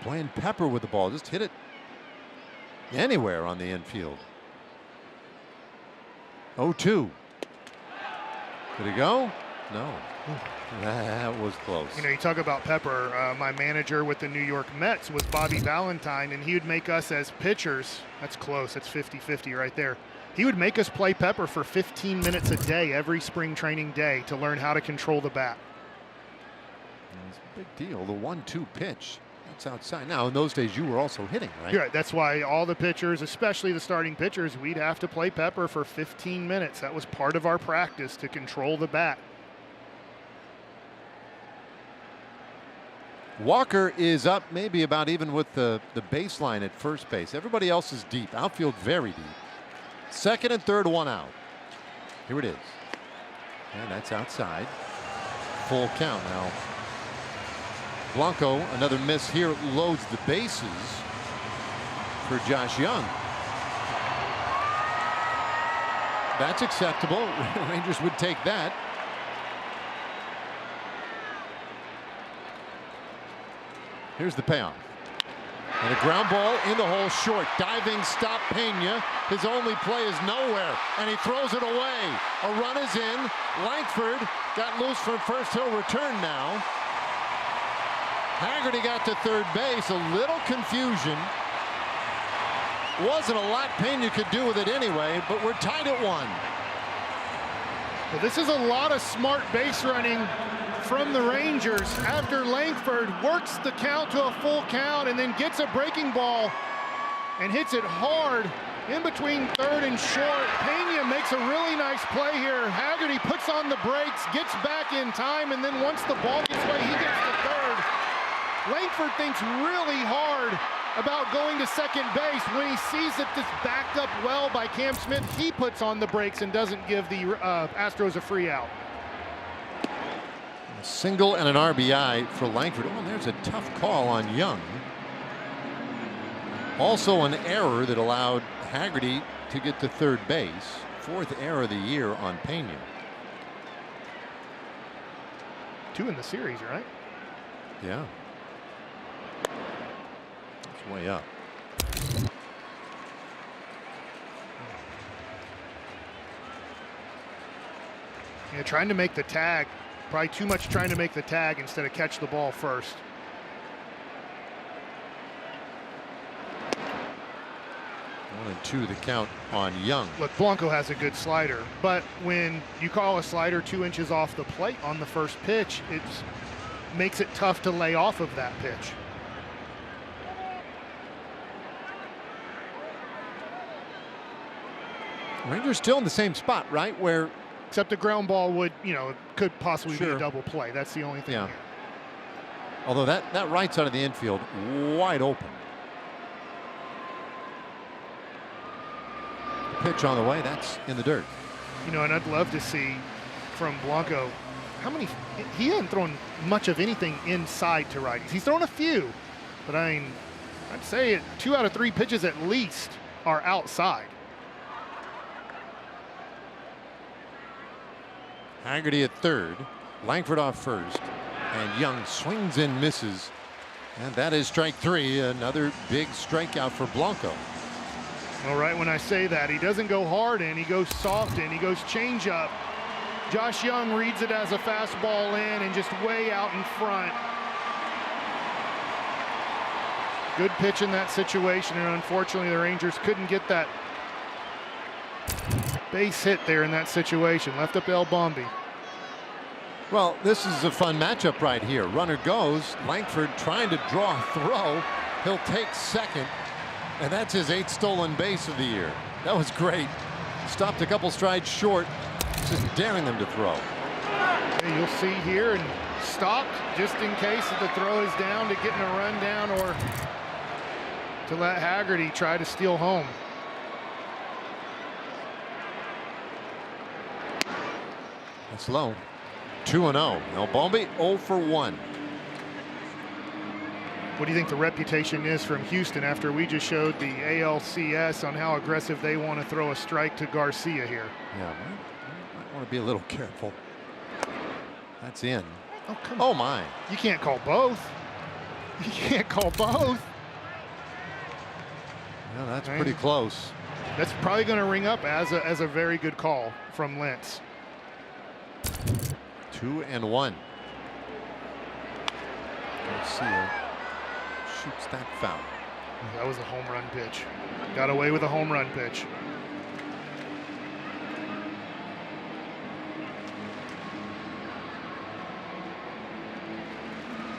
playing pepper with the ball. Just hit it anywhere on the infield. 0-2. Did it go? No. That was close. You know, you talk about pepper. My manager with the New York Mets was Bobby Valentine, and he would make us as pitchers. That's close. That's 50-50 right there. He would make us play pepper for 15 minutes a day every spring training day to learn how to control the bat. It's a big deal. The 1-2 pitch. That's outside. Now, in those days, you were also hitting, right? Yeah, that's why all the pitchers, especially the starting pitchers, we'd have to play pepper for 15 minutes. That was part of our practice to control the bat. Walker is up maybe about even with the baseline at first base. Everybody else is deep. Outfield very deep. Second and third, one out. Here it is. And that's outside. Full count now. Blanco, another miss here, loads the bases for Josh Young. That's acceptable. Rangers would take that. Here's the payoff. And a ground ball in the hole short. Diving stop Pena. His only play is nowhere. And he throws it away. A run is in. Langford got loose from first. He'll return now. Haggerty got to third base. A little confusion. Wasn't a lot Pena could do with it anyway, but we're tied at one. Well, this is a lot of smart base running from the Rangers after Langford works the count to a full count and then gets a breaking ball and hits it hard in between third and short. Pena makes a really nice play here. Haggerty puts on the brakes, gets back in time, and then once the ball gets away, he gets to third. Langford thinks really hard about going to second base. When he sees that this backed up well by Cam Smith, he puts on the brakes and doesn't give the Astros a free out. A single and an RBI for Langford. Oh, and there's a tough call on Young. Also an error that allowed Haggerty to get to third base. Fourth error of the year on Pena. 2 in the series, right? Yeah. It's way up. Yeah, trying to make the tag. Probably too much trying to make the tag instead of catch the ball first. One and two the count on Young. Look, Blanco has a good slider, but when you call a slider 2 inches off the plate on the first pitch, it makes it tough to lay off of that pitch. Rangers still in the same spot, right? Where, except the ground ball would, could possibly be Sure. a double play. That's the only thing. Yeah. Here. although that right side of the infield wide open. Pitch on the way. That's in the dirt. And I'd love to see from Blanco how many. He hasn't thrown much of anything inside to righties. He's thrown a few, but I'd say 2 out of 3 pitches at least are outside. Haggerty at third, Langford off first, and Young swings and misses. And that is strike 3, another big strikeout for Blanco. Well, right when I say that, he doesn't go hard in, he goes soft in, he goes change up. Josh Young reads it as a fastball in and just way out in front. Good pitch in that situation, and unfortunately the Rangers couldn't get that base hit there in that situation. Left up El Bombi. Well, this is a fun matchup right here. Runner goes, Langford trying to draw a throw. He'll take second, and that's his 8th stolen base of the year. That was great. Stopped a couple strides short, just daring them to throw. Okay, you'll see here, and stopped just in case that the throw is down to getting a run down or to let Haggerty try to steal home. That's low. 2-0. El Bombi 0 for 1. What do you think the reputation is from Houston after we just showed the ALCS on how aggressive they want to throw a strike to Garcia here? Yeah, might want to be a little careful. That's in. Oh, come on. Oh, my. You can't call both. You can't call both. Yeah, that's pretty close. That's probably going to ring up as a very good call from Lentz. 2-1. Garcia shoots that foul. That was a home run pitch. Got away with a home run pitch.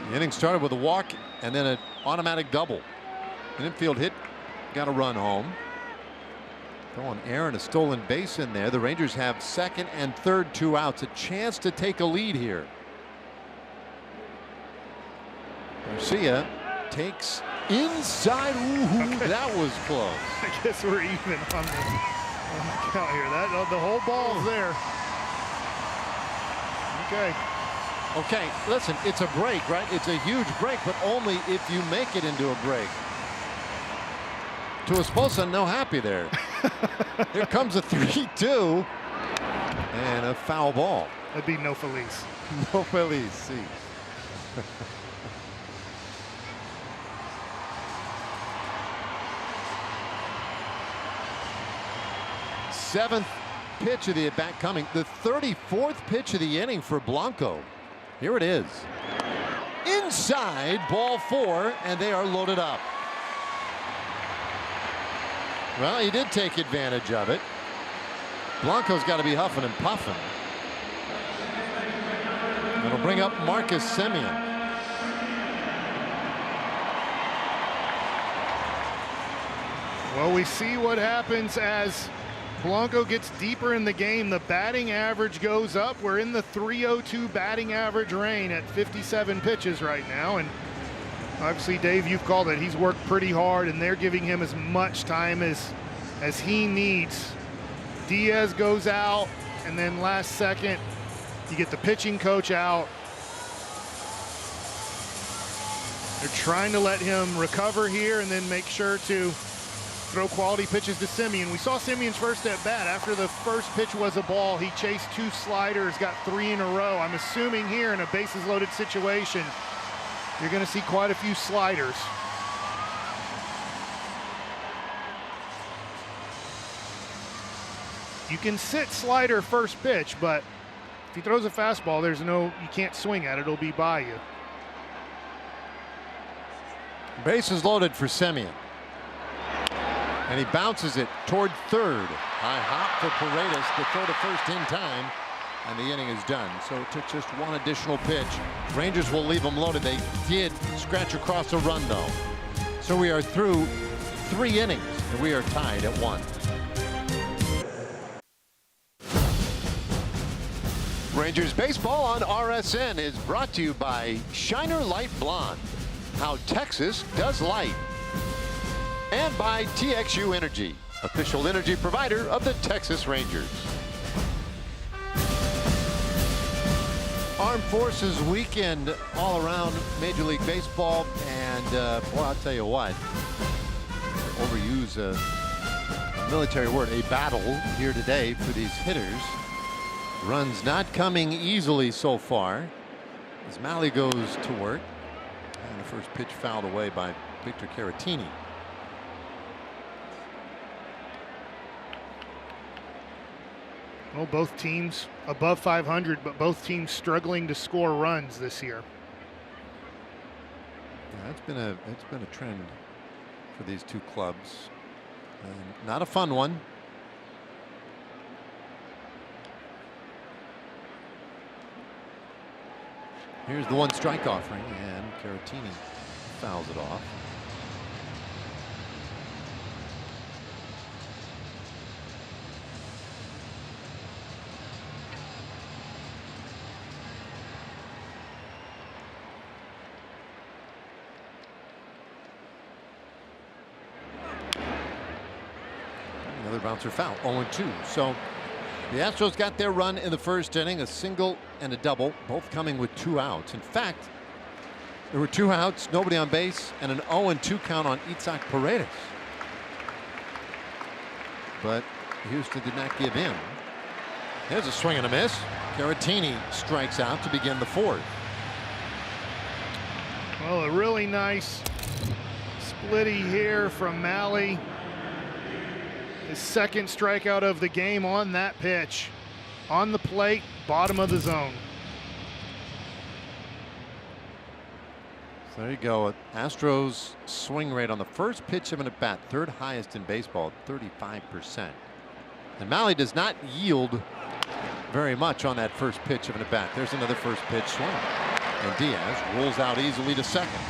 The inning started with a walk and then an automatic double. An infield hit, got a run home. Throwing air and a stolen base in there. The Rangers have second and third, 2 outs. A chance to take a lead here. Garcia takes inside. Ooh, Okay. that was close. I guess we're even on the count here. The whole ball's there. Okay. Okay, listen, it's a break, right? It's a huge break, but only if you make it into a break. To Esposa, no happy there. Here comes a 3-2 and a foul ball. That'd be no Feliz. No Feliz, see. Seventh pitch of the at bat coming. The 34th pitch of the inning for Blanco. Here it is. Inside, ball 4, and they are loaded up. Well, he did take advantage of it. Blanco's got to be huffing and puffing. It'll bring up Marcus Semien. Well, we see what happens as Blanco gets deeper in the game. The batting average goes up. We're in the 302 batting average range at 57 pitches right now. And obviously, Dave, you've called it. He's worked pretty hard, and they're giving him as much time as he needs. Diaz goes out, and then last second, you get the pitching coach out. They're trying to let him recover here and then make sure to throw quality pitches to Semien. We saw Semien's first at bat. After the first pitch was a ball, he chased 2 sliders, got 3 in a row. I'm assuming here in a bases loaded situation, you're going to see quite a few sliders. You can sit slider first pitch, but if he throws a fastball, you can't swing at it. It'll be by you. Bases loaded for Semien. And he bounces it toward third. High hop for Paredes to throw to first in time. And the inning is done. So it took just 1 additional pitch. Rangers will leave them loaded. They did scratch across a run, though. So we are through 3 innings, and we are tied at 1. Rangers baseball on RSN is brought to you by Shiner Light Blonde, how Texas does light, and by TXU Energy, official energy provider of the Texas Rangers. Armed Forces Weekend all around Major League Baseball, and boy, I'll tell you what, overuse a military word, a battle here today for these hitters. Runs not coming easily so far as Malley goes to work, and the first pitch fouled away by Victor Caratini. Well, both teams above 500, but both teams struggling to score runs this year. Yeah, it's been a trend for these two clubs, and not a fun one. Here's the one strike offering, and Caratini fouls it off. Another bouncer foul, 0-2. So the Astros got their run in the first inning, a single and a double, both coming with 2 outs. In fact, there were 2 outs, nobody on base, and an 0-2 count on Itzhak Paredes. But Houston did not give in. There's a swing and a miss. Caratini strikes out to begin the 4th. Well, a really nice splitty here from Malley. His second strikeout of the game on that pitch. On the plate, bottom of the zone. So there you go. Astros swing rate on the first pitch of an at bat, 3rd highest in baseball, 35%. And Malley does not yield very much on that first pitch of an at bat. There's another first pitch swing. And Diaz rolls out easily to second.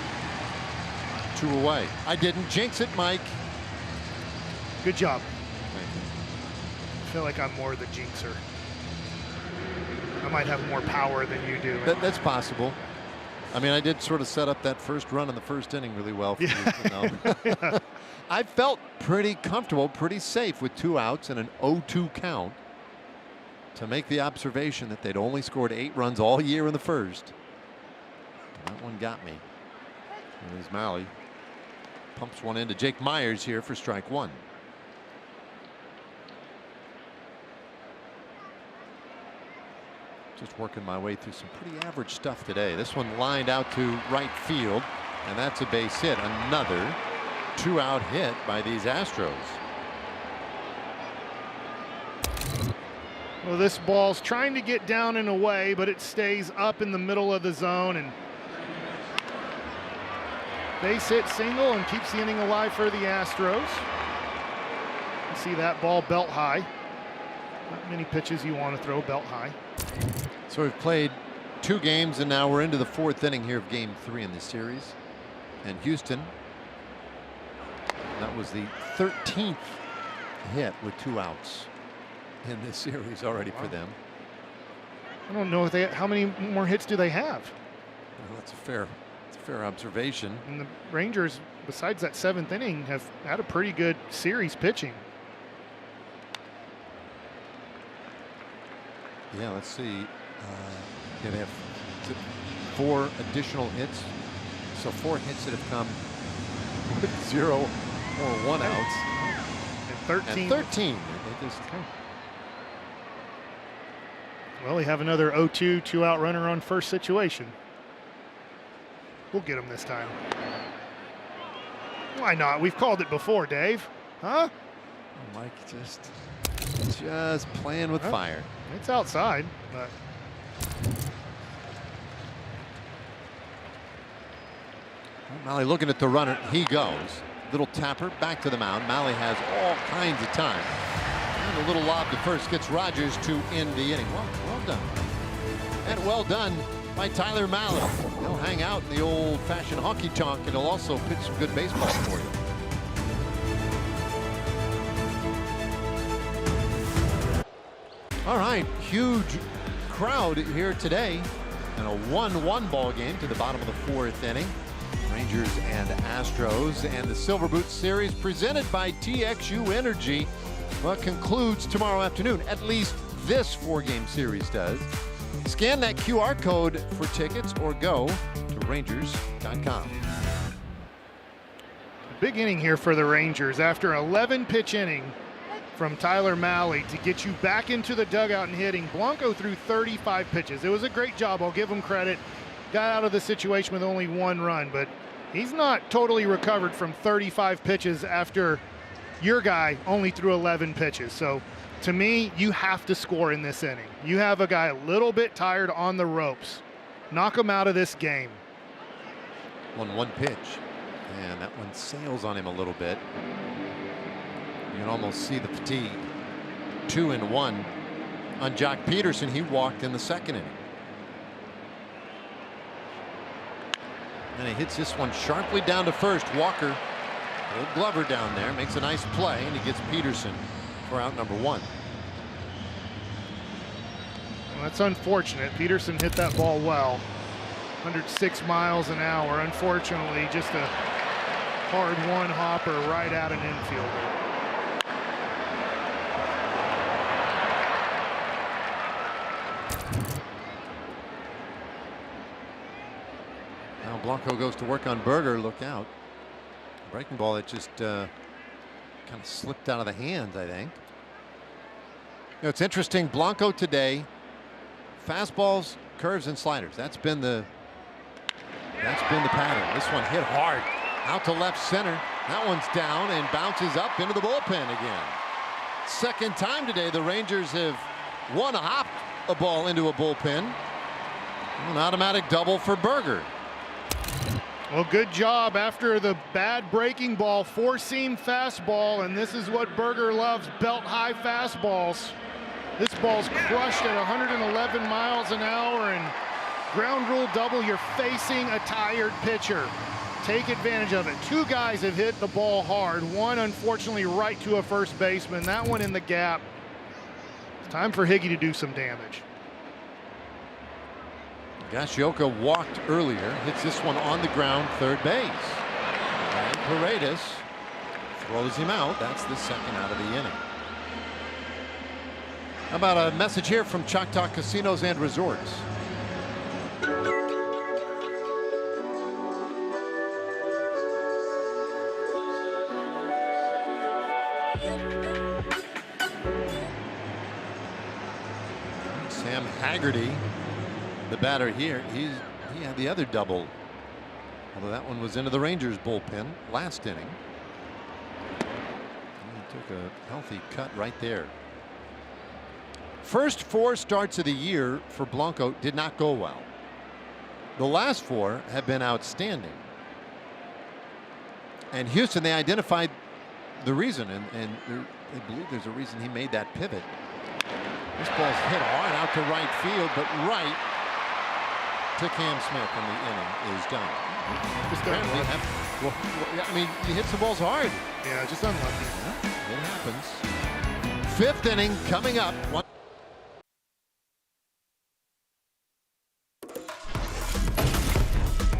2 away. I didn't jinx it, Mike. Good job. Thank you. I feel like I'm more the jinxer. I might have more power than you do. That's possible. I mean, I did sort of set up that first run in the first inning really well for you to know. I felt pretty comfortable, pretty safe with 2 outs and an 0-2 count to make the observation that they'd only scored 8 runs all year in the first. That one got me. There's Malley. Pumps one into Jake Myers here for strike 1. Just working my way through some pretty average stuff today. This one lined out to right field, and that's a base hit. Another 2-out hit by these Astros. Well, this ball's trying to get down and away, but it stays up in the middle of the zone, and base hit single and keeps the inning alive for the Astros. You see that ball belt high. Not many pitches you want to throw belt high. So we've played 2 games, and now we're into the 4th inning here of game 3 in this series. And Houston, that was the 13th hit with 2 outs in this series already for them. I don't know if how many more hits do they have? Well, that's a fair observation. And the Rangers, besides that 7th inning, have had a pretty good series pitching. Yeah, let's see. Yeah, they have 4 additional hits. So 4 hits that have come with 0 or 1 outs. And 13. And 13. It just, Well, we have another 0-2 2-out runner on first situation. We'll get him this time. Why not? We've called it before, Dave. Huh? Mike just playing with fire. It's outside, but Malley looking at the runner. He goes. Little tapper back to the mound. Malley has all kinds of time. And a little lob to first gets Rogers to end the inning. Well done. And well done by Tyler Malley. He'll hang out in the old-fashioned honky-tonk, and he'll also pitch some good baseball for you. All right, huge crowd here today in a 1-1 ball game to the bottom of the 4th inning. Rangers and Astros, and the Silver Boot Series presented by TXU Energy, well, concludes tomorrow afternoon. At least this 4-game series does. Scan that QR code for tickets or go to Rangers.com. Big inning here for the Rangers after 11 pitch inning from Tyler Mahle to get you back into the dugout and hitting. Blanco threw 35 pitches. It was a great job. I'll give him credit. Got out of the situation with only 1 run, but he's not totally recovered from 35 pitches after your guy only threw 11 pitches. So to me, you have to score in this inning. You have a guy a little bit tired on the ropes. Knock him out of this game. 1-1 pitch, and that one sails on him a little bit. You can almost see the fatigue. 2-1 on Jock Peterson. He walked in the 2nd inning. And he hits this one sharply down to first. Walker, old Glover down there, makes a nice play, and he gets Peterson for out number 1. Well, that's unfortunate. Peterson hit that ball well. 106 miles an hour. Unfortunately, just a hard one-hopper right at an infielder. Now Blanco goes to work on Berger. Look out. Breaking ball that just kind of slipped out of the hands, I think. You know, it's interesting. Blanco today, fastballs, curves, and sliders. That's been the pattern. This one hit hard out to left center. That one's down and bounces up into the bullpen again. Second time today the Rangers have hopped a ball into a bullpen. An automatic double for Berger. Well, good job after the bad breaking ball, 4-seam fastball, and this is what Berger loves, belt-high fastballs. This ball's crushed at 111 miles an hour, and ground rule double, you're facing a tired pitcher. Take advantage of it. 2 guys have hit the ball hard. One, unfortunately, right to a first baseman. That one in the gap. It's time for Higgy to do some damage. Gashioka walked earlier, hits this one on the ground, third base. And Paredes throws him out. That's the 2nd out of the inning. How about a message here from Choctaw Casinos and Resorts? Sam Haggerty, the batter here, he had the other double, although that one was into the Rangers bullpen last inning. He took a healthy cut right there. First 4 starts of the year for Blanco did not go well. The last 4 have been outstanding. And Houston, they identified the reason, and they believe there's a reason he made that pivot. This ball's hit hard out to right field, but right to Cam Smith, and the inning is done. Just I mean, he hits the balls hard. Yeah, just unlucky. Yeah, it happens. 5th inning coming up.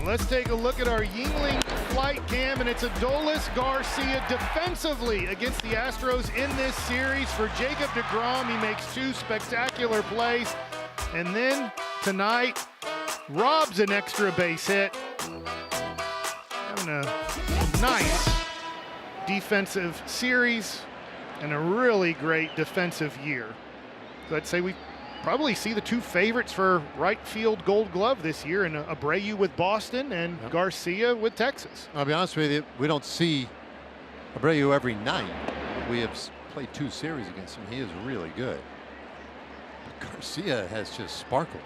Let's take a look at our Yingling flight cam, and it's Adolis Garcia defensively against the Astros in this series. For Jacob deGrom, he makes 2 spectacular plays, and then tonight robs an extra base hit. Having a nice defensive series and a really great defensive year. So I'd say we probably see the 2 favorites for right field Gold Glove this year, and Abreu with Boston and Garcia with Texas. I'll be honest with you, we don't see Abreu every night. We have played 2 series against him. He is really good. But Garcia has just sparkled.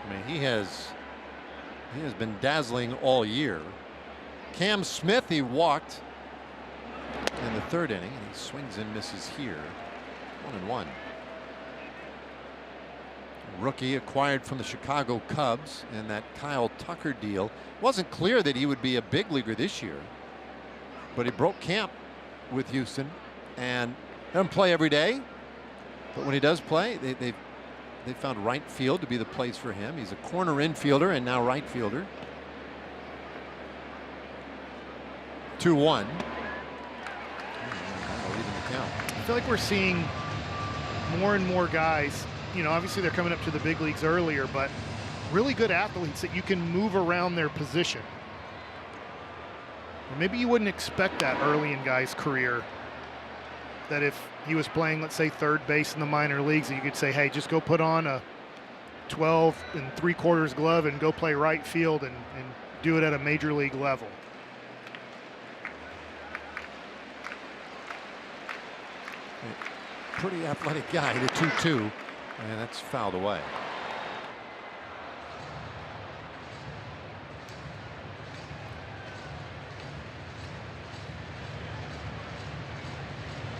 I mean, he has been dazzling all year. Cam Smith, he walked in the 3rd inning, and he swings and misses here. 1-1. Rookie acquired from the Chicago Cubs, and that Kyle Tucker deal. Wasn't clear that he would be a big leaguer this year, but he broke camp with Houston and doesn't play every day. But when he does play, they they found right field to be the place for him. He's a corner infielder and now right fielder. 2-1. I feel like we're seeing more and more guys, you know, obviously they're coming up to the big leagues earlier, but really good athletes that you can move around their position. Or maybe you wouldn't expect that early in guys' career, that if he was playing, let's say, third base in the minor leagues, that you could say, hey, just go put on a 12 3/4 glove and go play right field and do it at a major league level. Pretty athletic guy, the 2-2, and that's fouled away.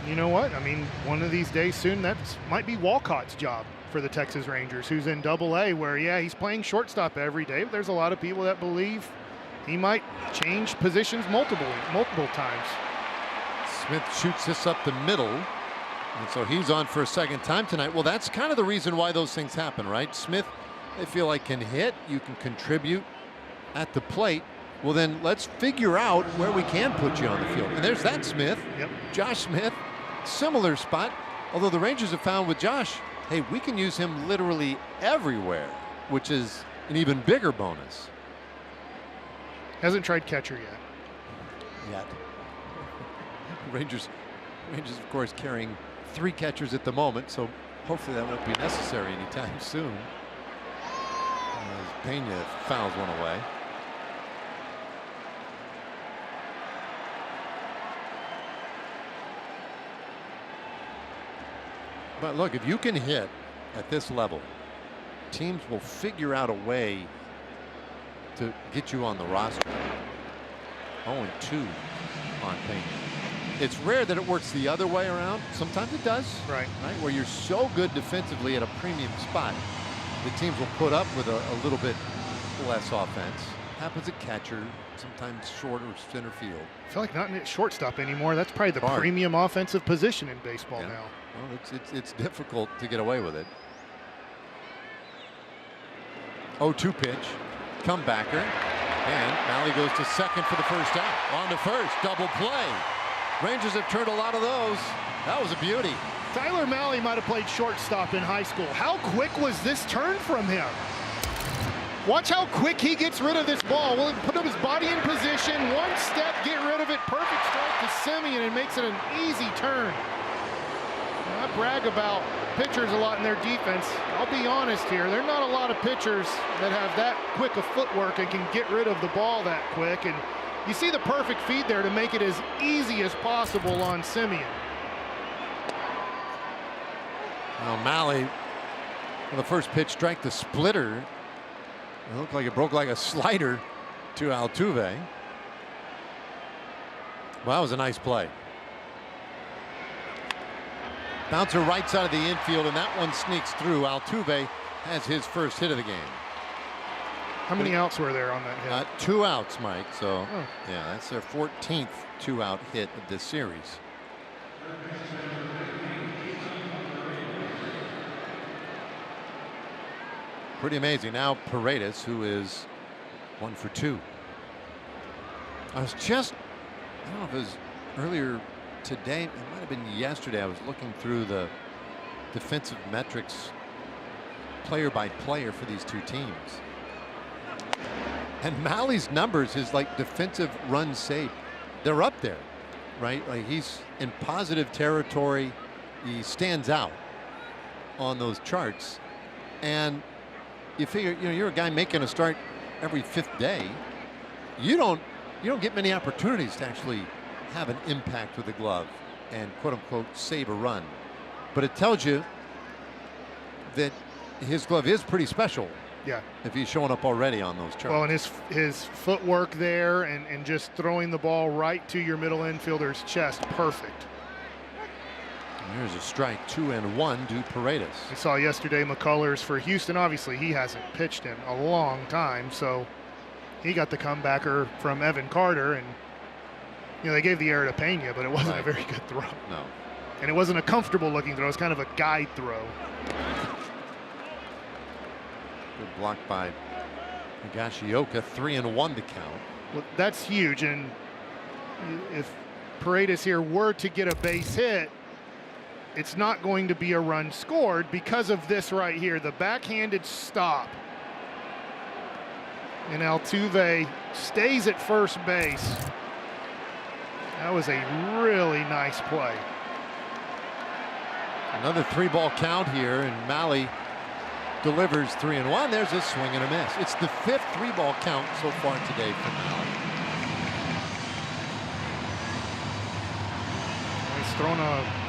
You know what? I mean, one of these days soon, that might be Walcott's job for the Texas Rangers, who's in Double-A, where, yeah, he's playing shortstop every day, but there's a lot of people that believe he might change positions multiple times. Smith shoots this up the middle, and so he's on for a second time tonight. Well, that's kind of the reason why those things happen, right? Smith, they feel like, can hit, you can contribute at the plate. Well, then let's figure out where we can put you on the field. And there's that Smith. Yep. Josh Smith, similar spot. Although the Rangers have found with Josh, hey, we can use him literally everywhere, which is an even bigger bonus. Hasn't tried catcher yet. Rangers, of course, carrying 3 catchers at the moment, so hopefully that won't be necessary anytime soon. As Pena fouls one away. But look, if you can hit at this level, teams will figure out a way to get you on the roster. 0-2 on Pena. It's rare that it works the other way around. Sometimes it does. Right. Where you're so good defensively at a premium spot, the teams will put up with a little bit less offense. Happens at catcher, sometimes short or center field. I feel like not at shortstop anymore. That's probably the premium offensive position in baseball now. Well, it's difficult to get away with it. 0-2 pitch, comebacker, and Malley goes to second for the first out. On to first, double play. Rangers have turned a lot of those. That was a beauty. Tyler Malley might have played shortstop in high school. How quick was this turn from him? Watch how quick he gets rid of this ball. Will put up his body in position, one step, get rid of it, perfect strike to Semien, and makes it an easy turn. Now, I brag about pitchers a lot in their defense. I'll be honest here, there are not a lot of pitchers that have that quick of footwork and can get rid of the ball that quick. And you see the perfect feed there to make it as easy as possible on Semien. Well, Malley, on the first pitch, strike the splitter. It looked like it broke like a slider to Altuve. Well, that was a nice play. Bouncer right side of the infield, and that one sneaks through. Altuve has his first hit of the game. How many outs were there on that hit? 2 outs, Mike. So, yeah, that's their 14th 2-out hit of this series. Pretty amazing. Now Paredes, who is 1 for 2. I was just, I don't know if it was earlier today, it might have been yesterday. I was looking through the defensive metrics player by player for these two teams. And Malley's numbers, his like defensive run saved, they're up there, right? Like he's in positive territory. He stands out on those charts. And you figure, you know, you're a guy making a start every 5th day. You don't get many opportunities to actually have an impact with the glove and quote unquote save a run. But it tells you that his glove is pretty special. Yeah. If he's showing up already on those charts. Well, and his footwork there and just throwing the ball right to your middle infielder's chest, perfect. And here's a strike, 2-1 to Paredes. We saw yesterday McCullers for Houston. Obviously, he hasn't pitched in a long time, so he got the comebacker from Evan Carter, and you know they gave the error to Pena, but it wasn't a very good throw. No. And it wasn't a comfortable looking throw. It was kind of a guide throw. Good block by Higashioka. 3-1 to count. Well, that's huge, and if Paredes here were to get a base hit, it's not going to be a run scored because of this right here, the backhanded stop. And Altuve stays at first base. That was a really nice play. Another 3-ball count here, and Mahle delivers 3-1. There's a swing and a miss. It's the 5th 3-ball count so far today for Mahle. He's thrown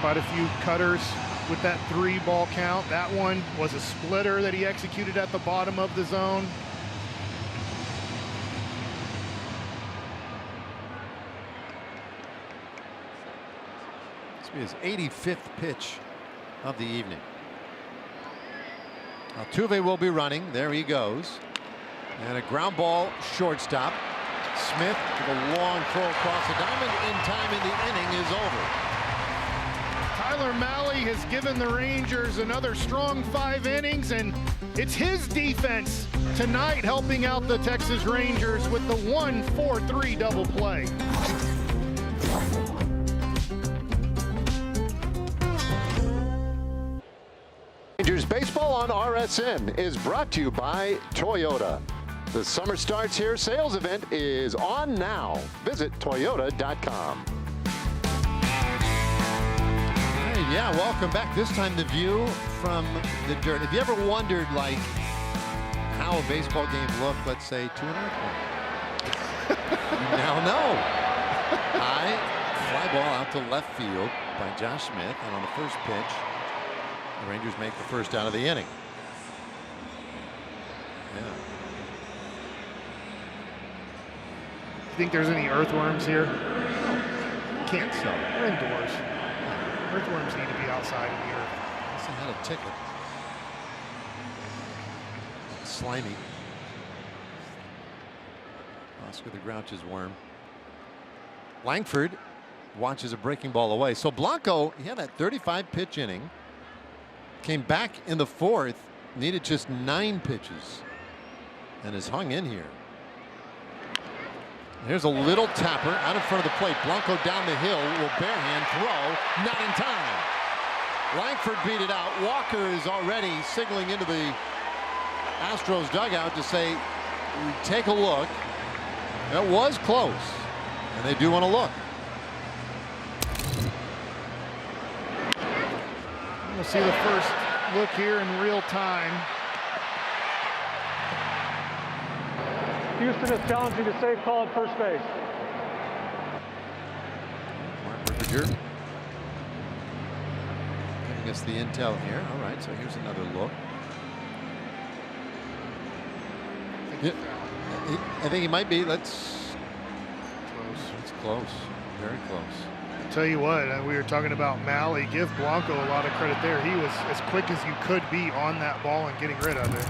quite a few cutters with that 3-ball count. That one was a splitter that he executed at the bottom of the zone. This will be his 85th pitch of the evening. Altuve will be running. There he goes. And a ground ball, shortstop. Smith with a long throw across the diamond. In time, and the inning is over. Tyler Mahle has given the Rangers another strong 5 innings, and it's his defense tonight helping out the Texas Rangers with the 1-4-3 double play. Rangers baseball on RSN is brought to you by Toyota. The Summer Starts Here sales event is on now. Visit Toyota.com. Yeah, welcome back. This time the view from the dirt. Have you ever wondered, like, how a baseball game looked, let's say, 2 1? You now know. High fly ball out to left field by Josh Smith, and on the first pitch, the Rangers make the first out of the inning. Yeah. Think there's any earthworms here? Can't so. We're indoors. Earthworms need to be outside in the earth. Guess I had a ticket. Slimy. Oscar the Grouch's worm. Langford watches a breaking ball away. So Blanco, he had that 35 pitch inning. Came back in the 4th, needed just 9 pitches, and has hung in here. Here's a little tapper out in front of the plate. Blanco down the hill will barehand throw, not in time. Langford beat it out. Walker is already signaling into the Astros dugout to say, take a look. That was close, and they do want to look. We'll see the first look here in real time. Houston is challenging a safe call at first base. Mark Ripperger giving us the intel here. All right, so here's another look. I think he might be. Let's Close. It's close. Very close. I'll tell you what, we were talking about Mahle. Give Blanco a lot of credit there. He was as quick as you could be on that ball and getting rid of it.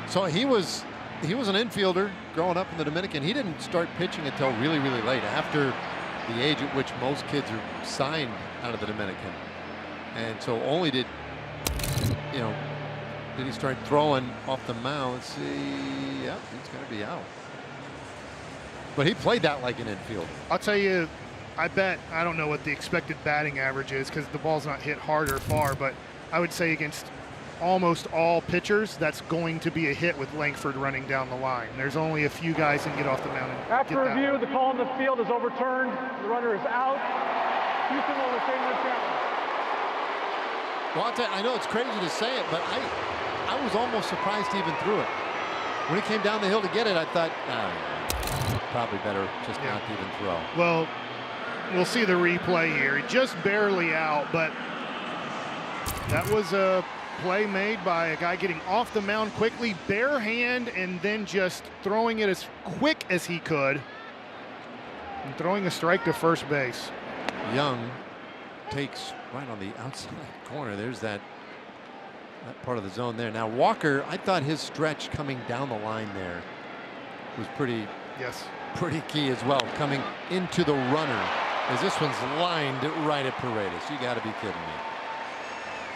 So he was an infielder growing up in the Dominican. He didn't start pitching until really, really late, after the age at which most kids are signed out of the Dominican. And so only did he start throwing off the mound. Let's see. Yep, he's going to be out. But he played that like an infielder. I'll tell you, I don't know what the expected batting average is because the ball's not hit hard or far, but I would say against almost all pitchers, that's going to be a hit with Langford running down the line. There's only a few guys that can get off the mound and After get that. review, the call in the field is overturned. The runner is out. Houston will retain their challenge. Well, I'll tell you, I know it's crazy to say it, but I was almost surprised he even threw it. When he came down the hill to get it, I thought, probably better just not to even throw. Well, we'll see the replay here. Just barely out, but that was a play made by a guy getting off the mound quickly, bare hand, and then just throwing it as quick as he could and throwing a strike to first base. Young takes right on the outside corner. There's that part of the zone there. Now Walker, I thought his stretch coming down the line there was pretty key as well, coming into the runner, as this one's lined right at Paredes. You got to be kidding me.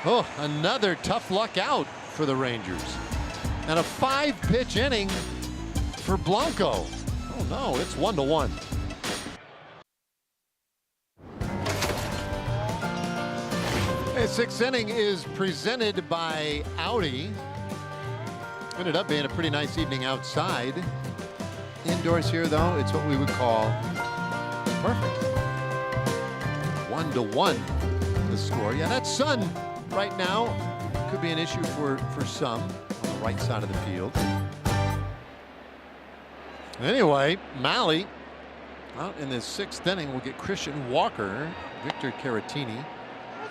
Oh, another tough luck out for the Rangers. And a 5-pitch inning for Blanco. Oh no, it's 1-1. The 6th inning is presented by Audi. Ended up being a pretty nice evening outside. Indoors here, though, it's what we would call perfect. 1-1 the score. Yeah, that sun right now could be an issue for some on the right side of the field. Anyway, Malley out in this 6th inning will get Christian Walker, Victor Caratini,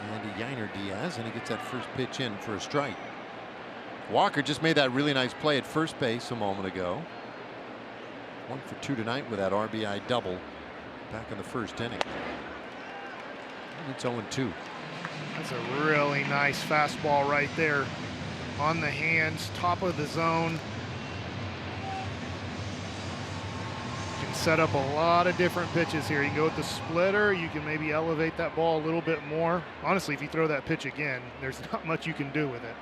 and Yainer Diaz, and he gets that first pitch in for a strike. Walker just made that really nice play at first base a moment ago. 1 for 2 tonight with that RBI double back in the 1st inning. And it's 0-2. That's a really nice fastball right there. On the hands, top of the zone. You can set up a lot of different pitches here. You can go with the splitter. You can maybe elevate that ball a little bit more. Honestly, if you throw that pitch again, there's not much you can do with it.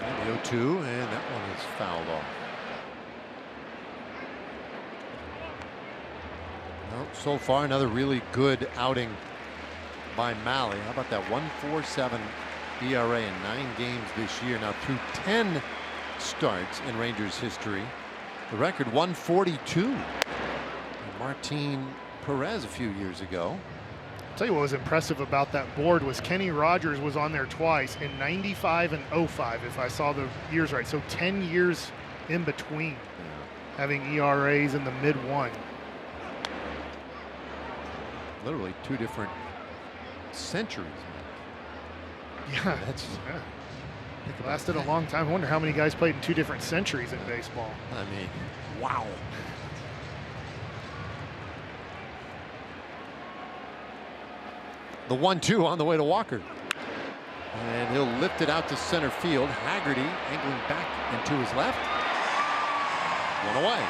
And the 0-2, and that one is fouled off. Well, so far, another really good outing by Malley. How about that 1.47 ERA in 9 games this year? Now through 10 starts in Rangers history. The record 142. And Martin Perez a few years ago. I'll tell you what was impressive about that board was Kenny Rogers was on there twice in 95 and 05, if I saw the years right. So 10 years in between, having ERAs in the mid-1. Literally 2 different centuries. Yeah, that's lasted a long time. I wonder how many guys played in 2 different centuries in baseball. I mean, wow. The 1-2 on the way to Walker. And he'll lift it out to center field. Haggerty angling back and to his left. 1 away.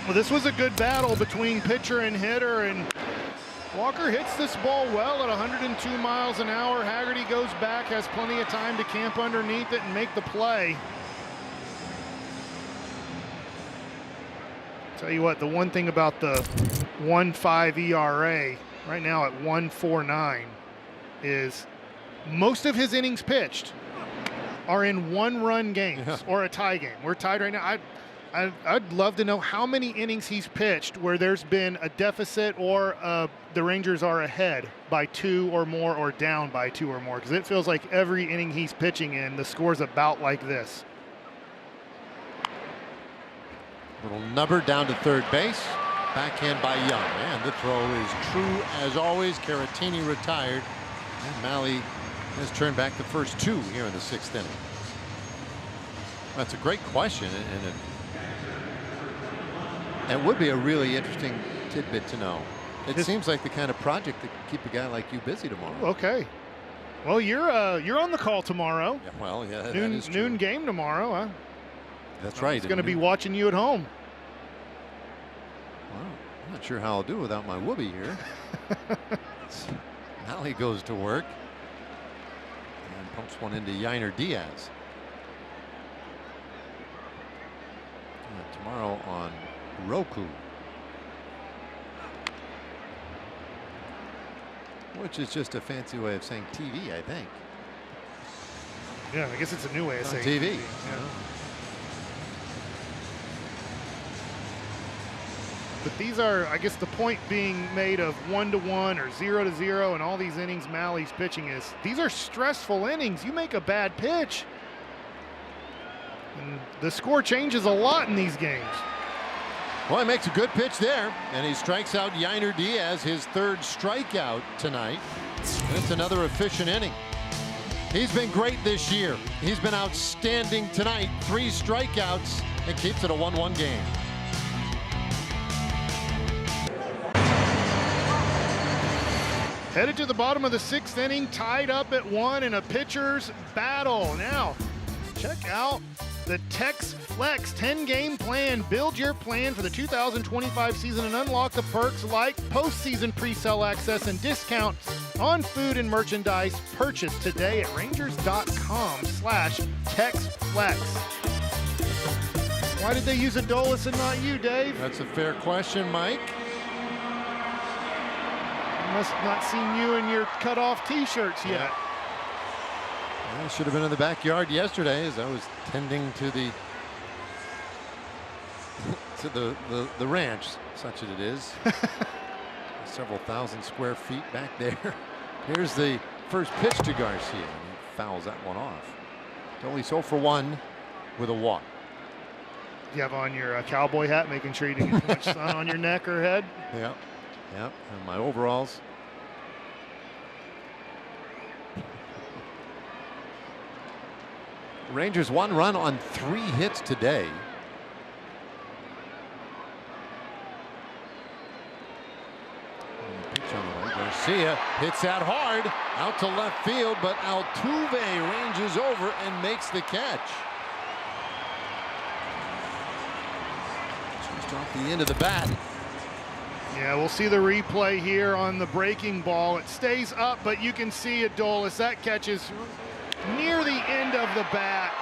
Well, this was a good battle between pitcher and hitter, and Walker hits this ball well at 102 miles an hour. Haggerty goes back, has plenty of time to camp underneath it and make the play. Tell you what, the one thing about the 1.5 ERA right now at 1.49 is most of his innings pitched are in 1-run games or a tie game. We're tied right now. I'd love to know how many innings he's pitched where there's been a deficit or the Rangers are ahead by 2 or more or down by 2 or more, because it feels like every inning he's pitching in, the score's about like this. Little nubber down to third base. Backhand by Young. And the throw is true as always. Caratini retired. And Malley has turned back the first 2 here in the 6th inning. That's a great question, and it would be a really interesting tidbit to know. It seems like the kind of project that could keep a guy like you busy tomorrow. Okay. Well, you're on the call tomorrow. Yeah, well, yeah, that noon, is true. noon game tomorrow. Huh? That's right. He's going to be watching you at home. Well, I'm not sure how I'll do without my whoopee here. Now he goes to work and pumps one into Yainer Diaz. Tomorrow on Roku, which is just a fancy way of saying TV, I think. Yeah, I guess it's a new way of saying TV. Yeah. But these are, I guess the point being made of 1-1 or 0-0 and all these innings Malley's pitching is, these are stressful innings. You make a bad pitch, and the score changes a lot in these games. Well, he makes a good pitch there, and he strikes out Yainer Diaz, his 3rd strikeout tonight. And it's another efficient inning. He's been great this year. He's been outstanding tonight. 3 strikeouts and keeps it a 1-1 game. Headed to the bottom of the 6th inning, tied up at 1 in a pitcher's battle. Now, check out the Tex Flex 10-game plan. Build your plan for the 2025 season and unlock the perks like postseason pre-sale access and discounts on food and merchandise. Purchase today at Rangers.com/TextFlex. Why did they use Adolis and not you, Dave? That's a fair question, Mike. Must not seen you in your cut-off T-shirts yet. I should have been in the backyard yesterday as I was tending to the the ranch, such as it is. Several thousand square feet back there. Here's the first pitch to Garcia, and he fouls that one off. Only 0 for 1 with a walk. You have on your cowboy hat, making sure you didn't get too much sun on your neck or head. Yep. Yep. And my overalls. Rangers 1 run on 3 hits today. Pitch on the way. Garcia hits that hard out to left field, but Altuve ranges over and makes the catch. Just off the end of the bat. Yeah, we'll see the replay here on the breaking ball. It stays up, but you can see Adolis. That catches near the end of the bat.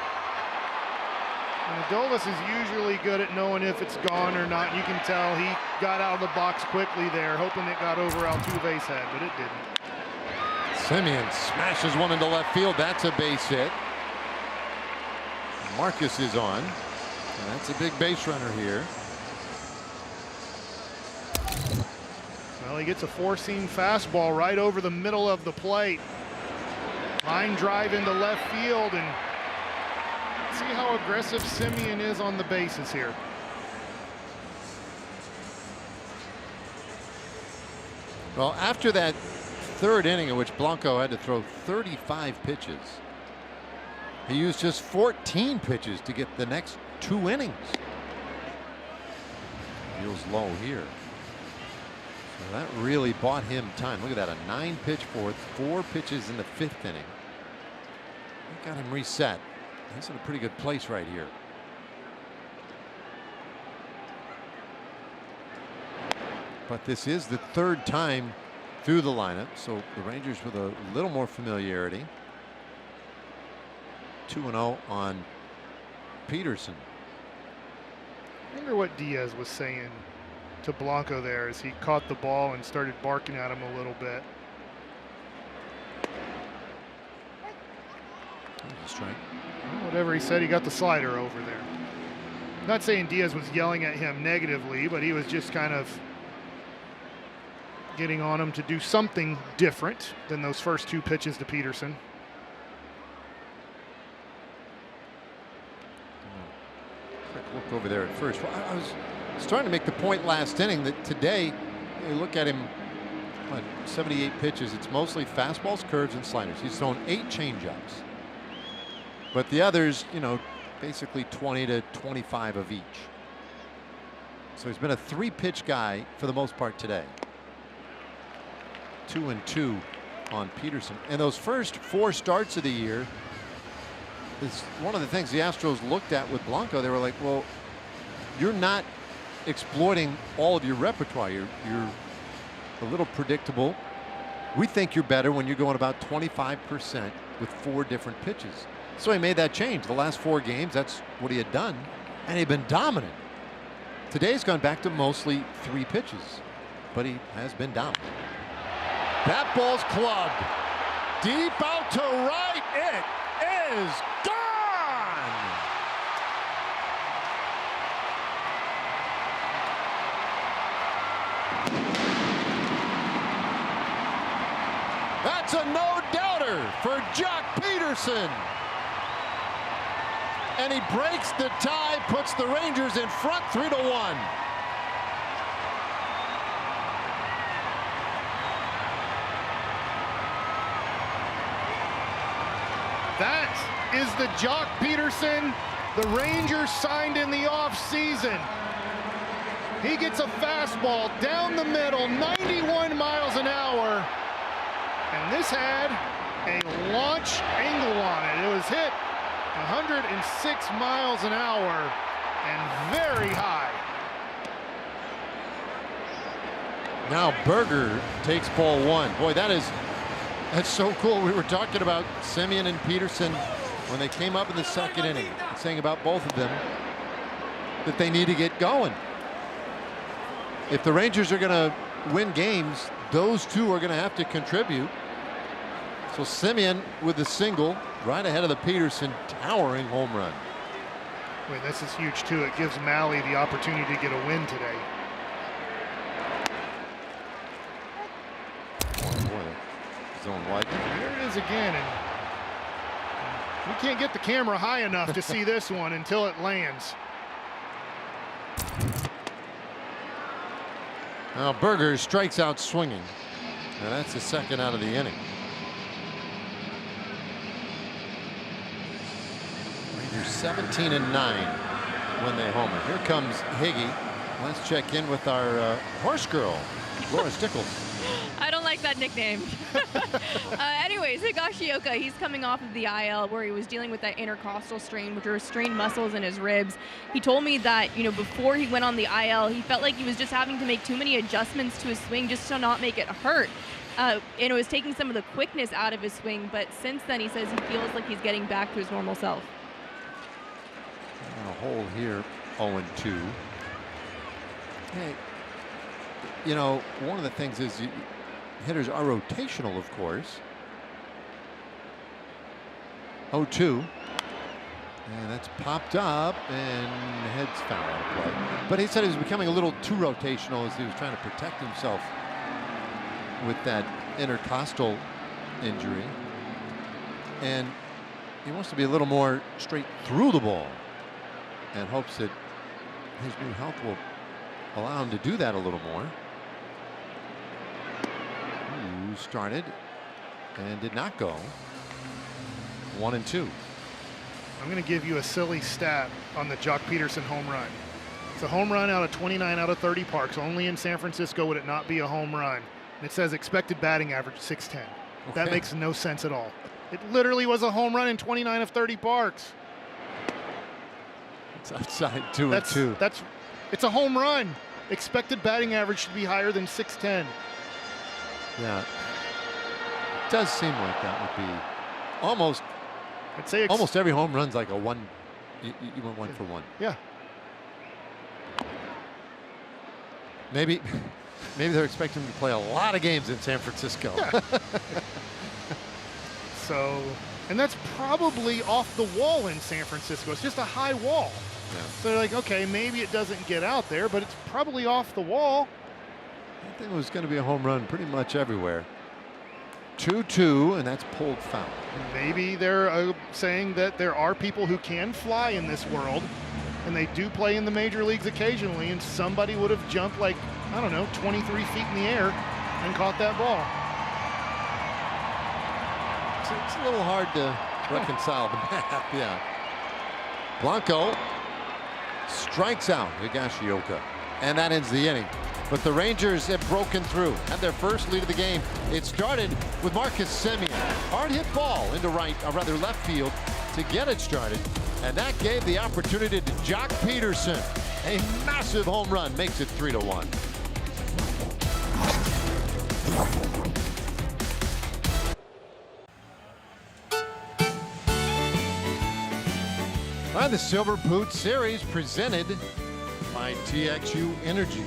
And Adolis is usually good at knowing if it's gone or not. You can tell he got out of the box quickly there, hoping it got over Altuve's head, but it didn't. Semien smashes one into left field. That's a base hit. Marcus is on. And that's a big base runner here. Well, he gets a four-seam fastball right over the middle of the plate. Line drive into left field, and see how aggressive Semien is on the bases here. Well, after that third inning in which Blanco had to throw 35 pitches, he used just 14 pitches to get the next 2 innings. Feels low here. So that really bought him time. Look at that, a 9-pitch fourth, 4 pitches in the 5th inning. That got him reset. He's in a pretty good place right here. But this is the 3rd time through the lineup, so the Rangers with a little more familiarity. 2-0 on Peterson. I wonder what Diaz was saying to Blanco there as he caught the ball and started barking at him a little bit. Strike. Whatever he said, he got the slider over there. Not saying Diaz was yelling at him negatively, but he was just kind of getting on him to do something different than those first 2 pitches to Peterson. Quick look over there at first. Well, I was starting to make the point last inning that today, you look at him, 78 pitches. It's mostly fastballs, curves, and sliders. He's thrown 8 changeups. But the others, you know, basically 20 to 25 of each. So he's been a 3-pitch guy for the most part today. 2-2 on Peterson. And those first 4 starts of the year is one of the things the Astros looked at with Blanco. They were like, well, you're not exploiting all of your repertoire. You're a little predictable. We think you're better when you're going about 25% with 4 different pitches. So he made that change. The last 4 games, that's what he had done, and he'd been dominant. Today's gone back to mostly 3 pitches, but he has been dominant. That ball's clubbed. Deep out to right. It is gone. That's a no-doubter for Jock Peterson. And he breaks the tie, puts the Rangers in front 3-1. That is the Jock Peterson the Rangers signed in the offseason. He gets a fastball down the middle, 91 miles an hour. And this had a launch angle on it. It was hit 106 miles an hour and very high. Now Berger takes ball 1. Boy, that's so cool. We were talking about Semien and Peterson when they came up in the second inning, saying about both of them that they need to get going. If the Rangers are going to win games, those two are going to have to contribute. So Semien with the single right ahead of the Peterson towering home run. Wait, this is huge too. It gives Malley the opportunity to get a win today. Zone wide. There it is again, and we can't get the camera high enough to see this one until it lands. Now Berger strikes out swinging, and that's the second out of the inning. Rangers 17-9 when they homer. Here comes Higgy. Let's check in with our horse girl, Laura Stickles. I don't like that nickname. Anyways, Higashioka, he's coming off of the IL where he was dealing with that intercostal strain, which are strained muscles in his ribs. He told me that, before he went on the IL, he felt like he was just having to make too many adjustments to his swing just to not make it hurt. And it was taking some of the quickness out of his swing, but since then he says he feels like he's getting back to his normal self. A hole here, 0-2. Hey, one of the things is hitters are rotational, of course. 0-2. And that's popped up and heads foul out of play. But he said he was becoming a little too rotational as he was trying to protect himself with that intercostal injury. And he wants to be a little more straight through the ball and hopes that his new health will allow him to do that a little more. Started and did not go. 1-2. I'm going to give you a silly stat on the Jock Peterson home run. It's a home run out of 29 out of 30 parks. Only in San Francisco would it not be a home run. And it says expected batting average 610. Okay. That makes no sense at all. It literally was a home run in 29 of 30 parks. It's outside 2-2. It's a home run. Expected batting average should be higher than 610. Yeah, it does seem like that would be almost. I'd say almost every home run's like a one. You went 1 for 1. Yeah. Maybe they're expecting him to play a lot of games in San Francisco. Yeah. So, and that's probably off the wall in San Francisco. It's just a high wall. Yeah. So they're like, okay, maybe it doesn't get out there, but it's probably off the wall. I think it was going to be a home run pretty much everywhere. 2-2, and that's pulled foul. Maybe they're saying that there are people who can fly in this world, and they do play in the major leagues occasionally, and somebody would have jumped like, I don't know, 23 feet in the air and caught that ball. It's a little hard to reconcile the math, yeah. Blanco strikes out Higashioka, and that ends the inning. But the Rangers have broken through, had their first lead of the game. It started with Marcus Semien. Hard hit ball into left field to get it started. And that gave the opportunity to Jock Peterson. A massive home run makes it 3-1. By the Silver Boot Series presented by TXU Energy.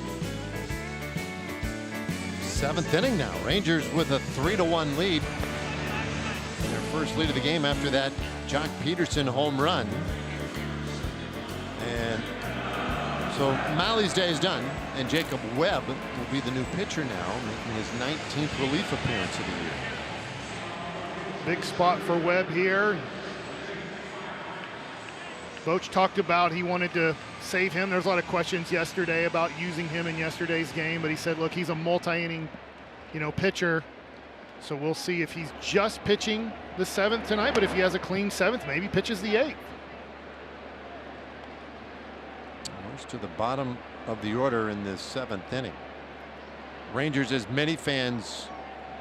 7th inning now. Rangers with a 3-1 lead. Their first lead of the game after that Jock Peterson home run. And so Malley's day is done, and Jacob Webb will be the new pitcher now, making his 19th relief appearance of the year. Big spot for Webb here. Boch talked about he wanted to save him. There's a lot of questions yesterday about using him in yesterday's game, but he said, look, he's a multi-inning, pitcher. So we'll see if he's just pitching the 7th tonight, but if he has a clean 7th, maybe pitches the 8th. Almost to the bottom of the order in this 7th inning. Rangers, as many fans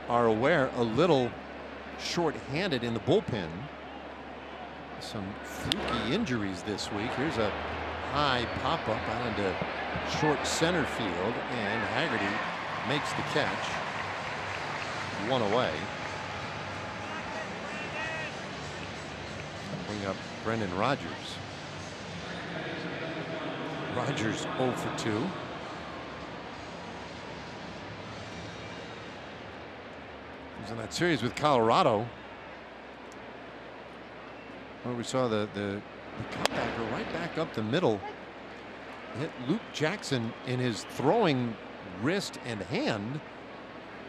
are aware, a little short-handed in the bullpen. some fluky injuries this week. Here's a high pop up out into short center field, and Haggerty makes the catch. One away. Bring up Brendan Rodgers. Rodgers 0 for 2. He was in that series with Colorado where we saw the cutback go right back up the middle. Hit Luke Jackson in his throwing wrist and hand,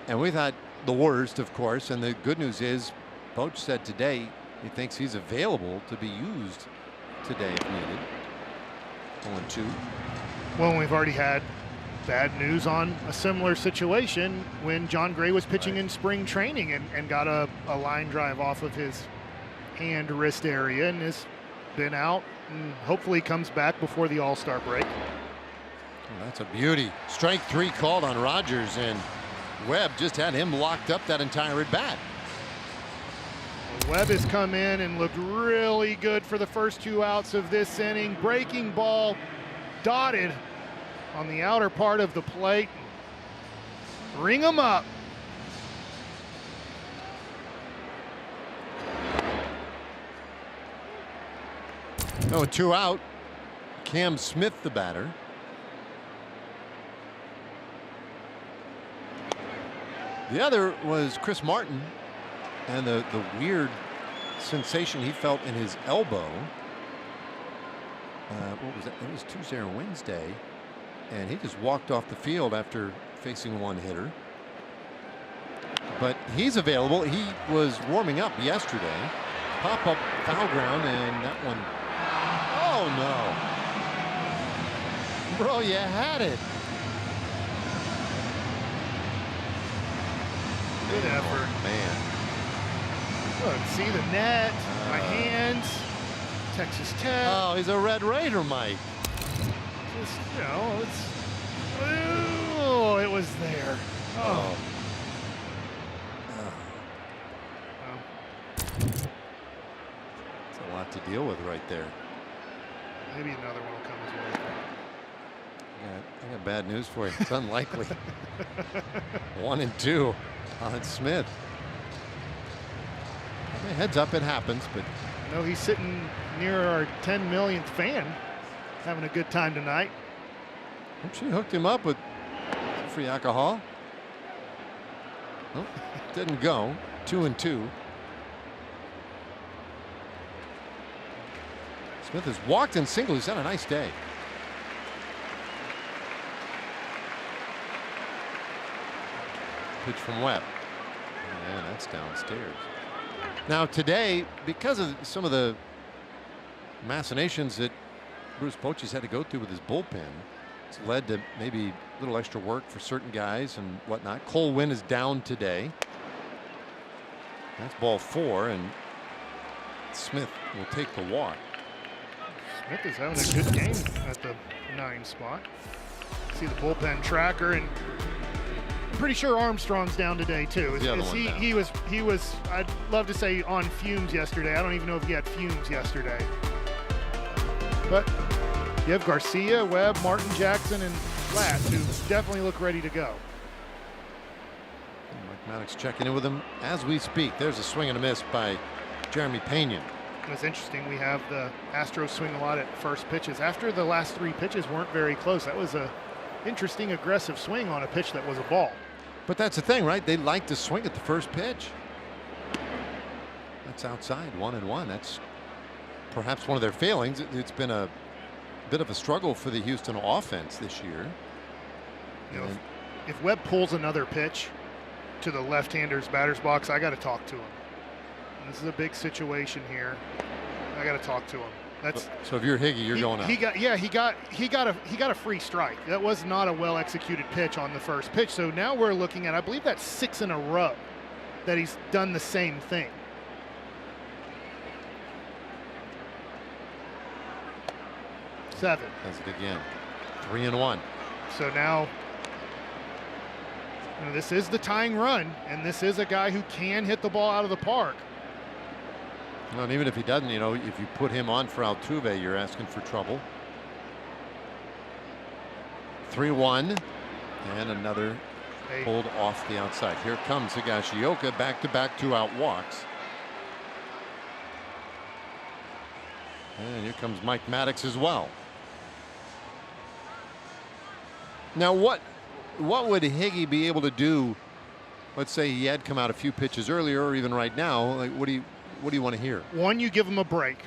and we thought the worst, of course. And the good news is, Poach said today he thinks he's available to be used today if needed. 0-2. Well, we've already had bad news on a similar situation when John Gray was pitching in spring training and got a line drive off of his hand wrist area and has been out, and hopefully comes back before the All-Star break. Well, that's a beauty. Strike 3 called on Rodgers, and Webb just had him locked up that entire at bat. Webb has come in and looked really good for the first 2 outs of this inning. Breaking ball dotted on the outer part of the plate. Ring him up. No, 2 out. Cam Smith, the batter. The other was Chris Martin, and the weird sensation he felt in his elbow. What was that? It was Tuesday or Wednesday, and he just walked off the field after facing one hitter. But he's available. He was warming up yesterday. Pop up foul ground, and that one. Oh no, bro, you had it. Good effort, man. Look, see the net, my hands, Texas Tech. Oh, he's a Red Raider, Mike. Just, you know, it was there. Oh. It's a lot to deal with right there. Maybe another one will come his way. I got bad news for you. It's unlikely. 1-2 on Smith. Heads up, it happens, but I know he's sitting near our 10 millionth fan, having a good time tonight. she hooked him up with free alcohol. Nope, didn't go. 2-2. Smith has walked and singled. He's had a nice day. Pitch from Webb. And that's downstairs. Now today, because of some of the machinations that Bruce Bochy's had to go through with his bullpen, it's led to maybe a little extra work for certain guys and whatnot. Cole Winn is down today. That's ball 4, and Smith will take the walk. Smith is having a good game at the 9 spot. See the bullpen tracker, and I'm pretty sure Armstrong's down today too. He was I'd love to say on fumes yesterday. I don't even know if he had fumes yesterday. But you have Garcia, Webb, Martin, Jackson, and Latz, who definitely look ready to go. Mike Maddox checking in with him as we speak. There's a swing and a miss by Jeremy Pena. It's interesting. We have the Astros swing a lot at first pitches. After the last 3 pitches weren't very close, that was a interesting aggressive swing on a pitch that was a ball. But that's the thing, right? They like to swing at the first pitch. That's outside, 1-1. That's perhaps one of their failings. It's been a bit of a struggle for the Houston offense this year. You know, if Webb pulls another pitch to the left-hander's batter's box, I got to talk to him. This is a big situation here. I got to talk to him. That's so. If you're Higgy, you're going out. He got a free strike. That was not a well executed pitch on the first pitch. So now we're looking at, I believe that's 6 in a row that he's done the same thing. Seven. Does it again. 3-1. So now, you know, this is the tying run, and this is a guy who can hit the ball out of the park. Well, and even if he doesn't, you know, if you put him on for Altuve, you're asking for trouble. 3-1 and another pulled off the outside. Here comes Higashioka, back-to-back 2-out walks. And here comes Mike Maddox as well. Now what would Higgy be able to do? Let's say he had come out a few pitches earlier, or even right now. Like, what do you want to hear? One, you give him a break,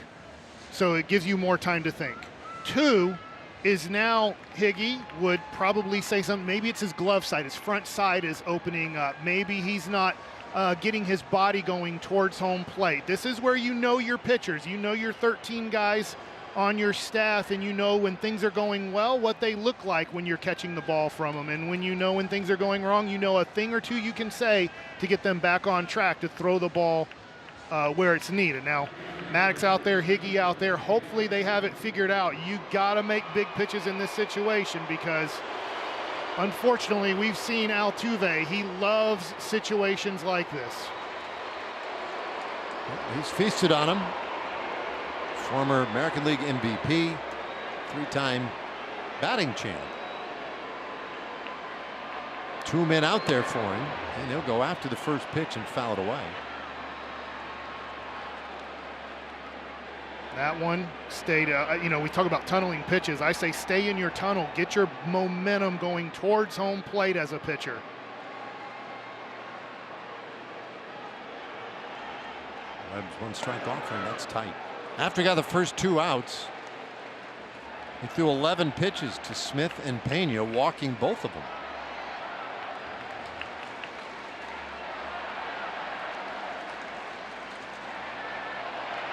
so it gives you more time to think. Two is now Higgy would probably say something. Maybe it's his glove side, his front side is opening up. Maybe he's not getting his body going towards home plate. This is where you know your pitchers. You know your 13 guys on your staff, and you know when things are going well, what they look like when you're catching the ball from them. And when you know when things are going wrong, you know a thing or two you can say to get them back on track to throw the ball where it's needed. Now, Maddox out there, Higgy out there, hopefully they have it figured out. You got to make big pitches in this situation because unfortunately we've seen Altuve. He loves situations like this. He's feasted on him. Former American League MVP, 3-time batting champ. 2 men out there for him, and he'll go after the first pitch and foul it away. That one stayed, you know, we talk about tunneling pitches. I say stay in your tunnel. Get your momentum going towards home plate as a pitcher. Webb's 1 strike offering. That's tight. After he got the first 2 outs, he threw 11 pitches to Smith and Pena, walking both of them.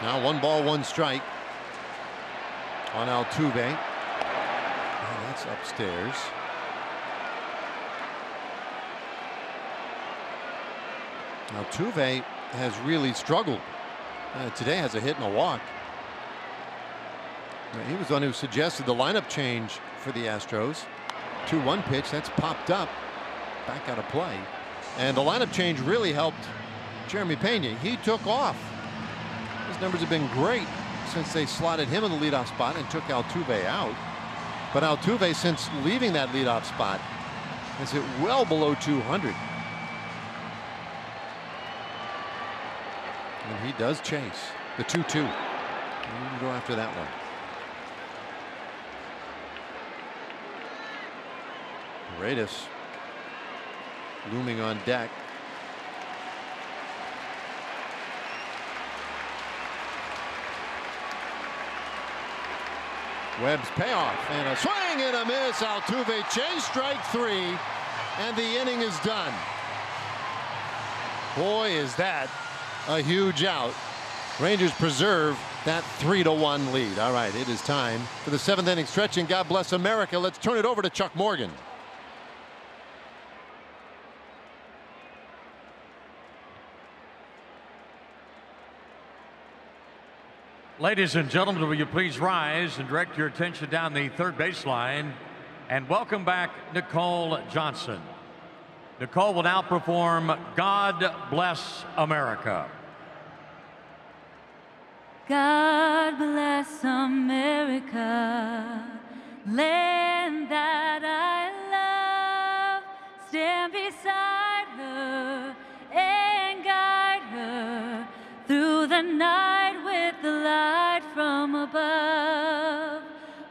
Now 1 ball, 1 strike on Altuve. And that's upstairs. Altuve has really struggled. Today has a hit and a walk. He was the one who suggested the lineup change for the Astros. 2-1 pitch that's popped up, back out of play, and the lineup change really helped Jeremy Pena. He took off. His numbers have been great since they slotted him in the leadoff spot and took Altuve out. But Altuve, since leaving that leadoff spot, has hit well below 200. And he does chase the 2-2. He can go after that one. Paredes looming on deck. Webb's payoff and a swing and a miss. Altuve chase, strike 3, and the inning is done. Boy, is that a huge out. Rangers preserve that 3-1 lead. All right, it is time for the 7th inning stretch, and God bless America. Let's turn it over to Chuck Morgan. Ladies and gentlemen, will you please rise and direct your attention down the third baseline and welcome back Nicole Johnson. Nicole will now perform God Bless America. God bless America, land that I love. Stand beside her and guide her through the night with the light from above.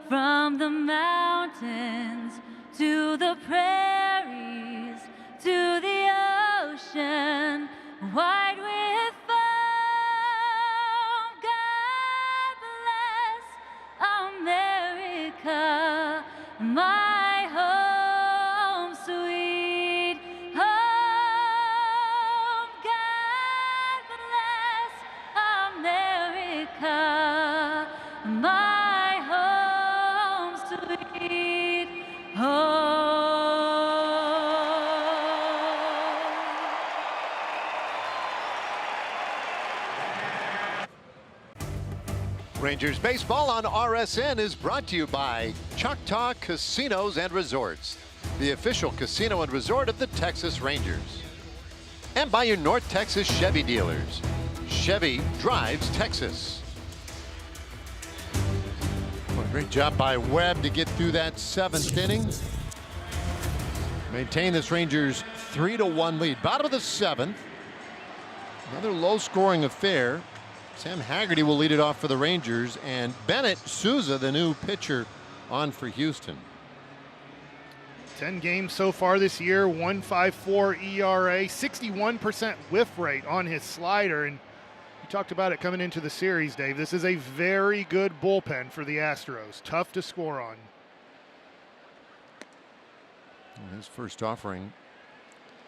From the mountains to the prairies to the ocean wide with foam. God bless America, my home sweet home. God bless America, my home sweet home. Rangers baseball on RSN is brought to you by Choctaw Casinos and Resorts, the official casino and resort of the Texas Rangers. And by your North Texas Chevy dealers. Chevy drives Texas. Well, great job by Webb to get through that 7th inning. Maintain this Rangers 3-1 lead. Bottom of the 7th. Another low-scoring affair. Sam Haggerty will lead it off for the Rangers, and Bennett Souza, the new pitcher, on for Houston. 10 games so far this year, 1.54 ERA, 61% whiff rate on his slider. And you talked about it coming into the series, Dave. This is a very good bullpen for the Astros. Tough to score on. His first offering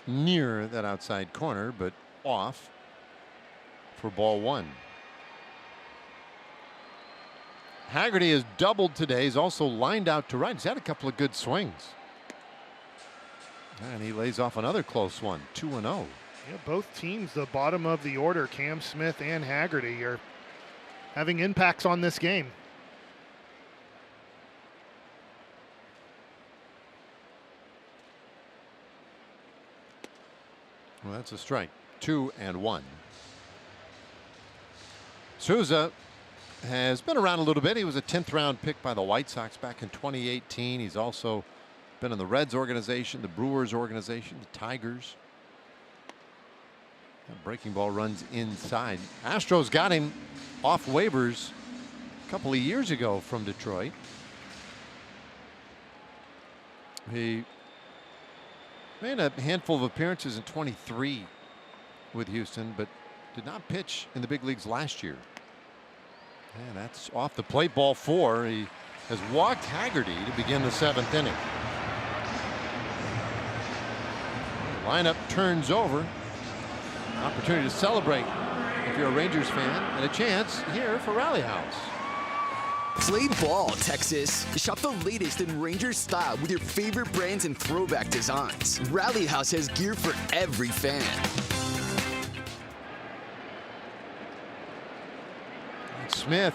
near that outside corner, but off for ball 1. Haggerty has doubled today. He's also lined out to right. He's had a couple of good swings. And he lays off another close one, 2-0. Yeah, both teams, the bottom of the order, Cam Smith and Haggerty, are having impacts on this game. Well, that's a strike. 2-1. Souza has been around a little bit. He was a 10th round pick by the White Sox back in 2018. He's also been in the Reds organization, the Brewers organization, the Tigers. That breaking ball runs inside. Astros got him off waivers a couple of years ago from Detroit. He made a handful of appearances in 23 with Houston, but did not pitch in the big leagues last year. And that's off the plate, ball 4. He has walked Haggerty to begin the 7th inning. The lineup turns over. Opportunity to celebrate if you're a Rangers fan, and a chance here for Rally House. Play ball, Texas. Shop the latest in Rangers style with your favorite brands and throwback designs. Rally House has gear for every fan. Smith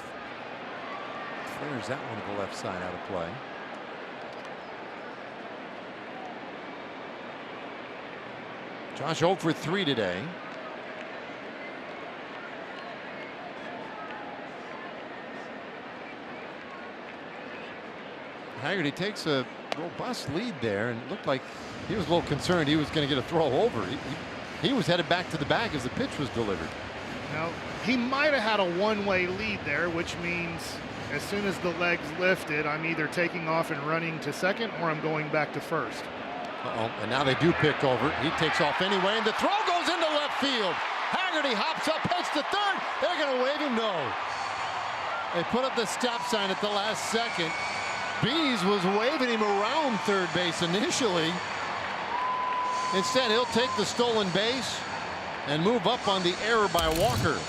clears that one to the left side out of play. Josh 0 for 3 today. Haggerty takes a robust lead there, and it looked like he was a little concerned he was going to get a throw over. He was headed back to the bag as the pitch was delivered. Now, he might have had a one-way lead there, which means as soon as the legs lifted, I'm either taking off and running to second or I'm going back to first. And now they do pick over. He takes off anyway, and the throw goes into left field. Haggerty hops up, heads to third. They're going to wave him no. They put up the stop sign at the last second. Bees was waving him around third base initially. Instead, he'll take the stolen base and move up on the error by Walker.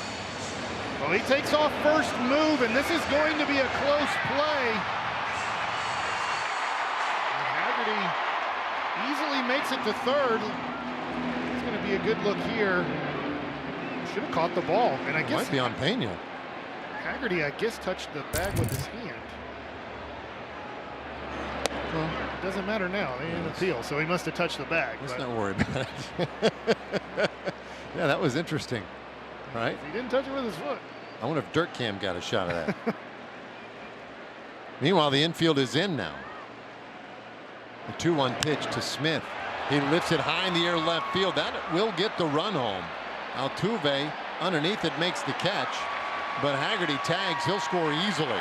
Well, he takes off first move, and this is going to be a close play. And Haggerty easily makes it to third. It's going to be a good look here. Should have caught the ball, and I guess might be on Pena. Haggerty, I guess, touched the bag with his hand. Well, it doesn't matter now. They didn't appeal, so he must have touched the bag. Let's not worry about it. Yeah, that was interesting, right? He didn't touch it with his foot. I wonder if Dirt Cam got a shot of that. Meanwhile, the infield is in now. A 2-1 pitch to Smith. He lifts it high in the air left field. That will get the run home. Altuve underneath it makes the catch, but Haggerty tags. He'll score easily.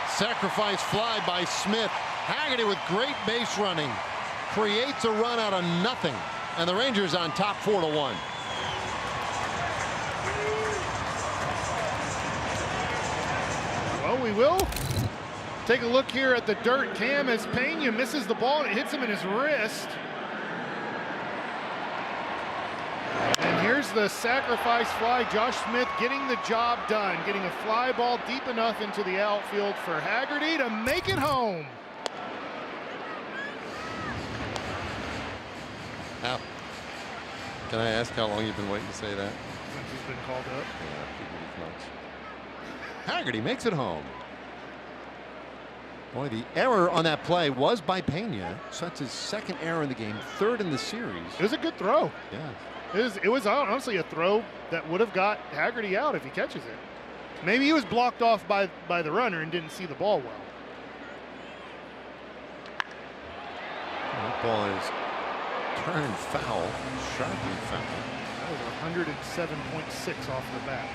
Sacrifice fly by Smith. Haggerty with great base running creates a run out of nothing, and the Rangers on top 4-1. Well, we will take a look here at the Dirt Cam as Pena misses the ball and it hits him in his wrist. And here's the sacrifice fly. Josh Smith getting the job done, getting a fly ball deep enough into the outfield for Haggerty to make it home. Now, can I ask how long you've been waiting to say that? Since he's been called up. Yeah, I figured as much. Haggerty makes it home. Boy, the error on that play was by Pena. So that's his second error in the game, third in the series. It was a good throw. Yeah. It was honestly a throw that would have got Haggerty out if he catches it. Maybe he was blocked off by the runner and didn't see the ball well. That ball is turned foul, sharply foul. That was 107.6 off the bat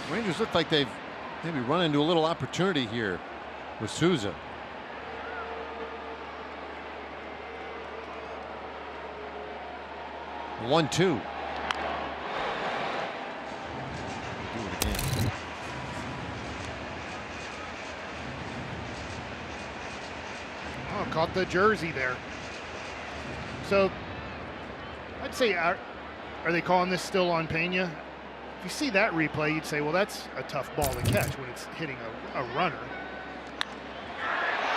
there. Rangers look like they've maybe run into a little opportunity here with Souza. One-two. Do it again. Oh, caught the jersey there. So I'd say, are they calling this still on Pena? If you see that replay, you'd say, well, that's a tough ball to catch when it's hitting a runner.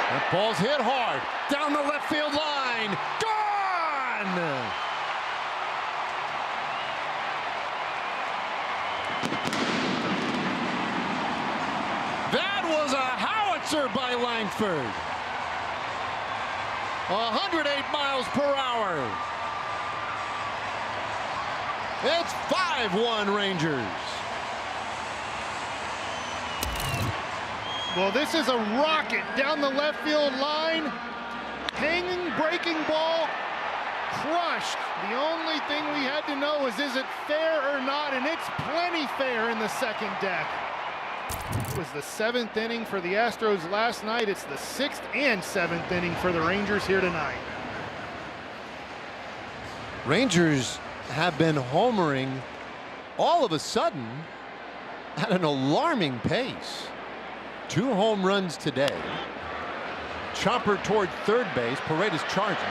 That ball's hit hard down the left field line. Gone! That was a howitzer by Langford. 108 miles per hour. It's 5-1 Rangers. Well, this is a rocket down the left field line. Hanging, breaking ball, crushed. The only thing we had to know is it fair or not? And it's plenty fair in the second deck. It was the 7th inning for the Astros last night. It's the 6th and 7th inning for the Rangers here tonight. Rangers have been homering all of a sudden at an alarming pace. 2 home runs today. Chopper toward third base. Paredes charging.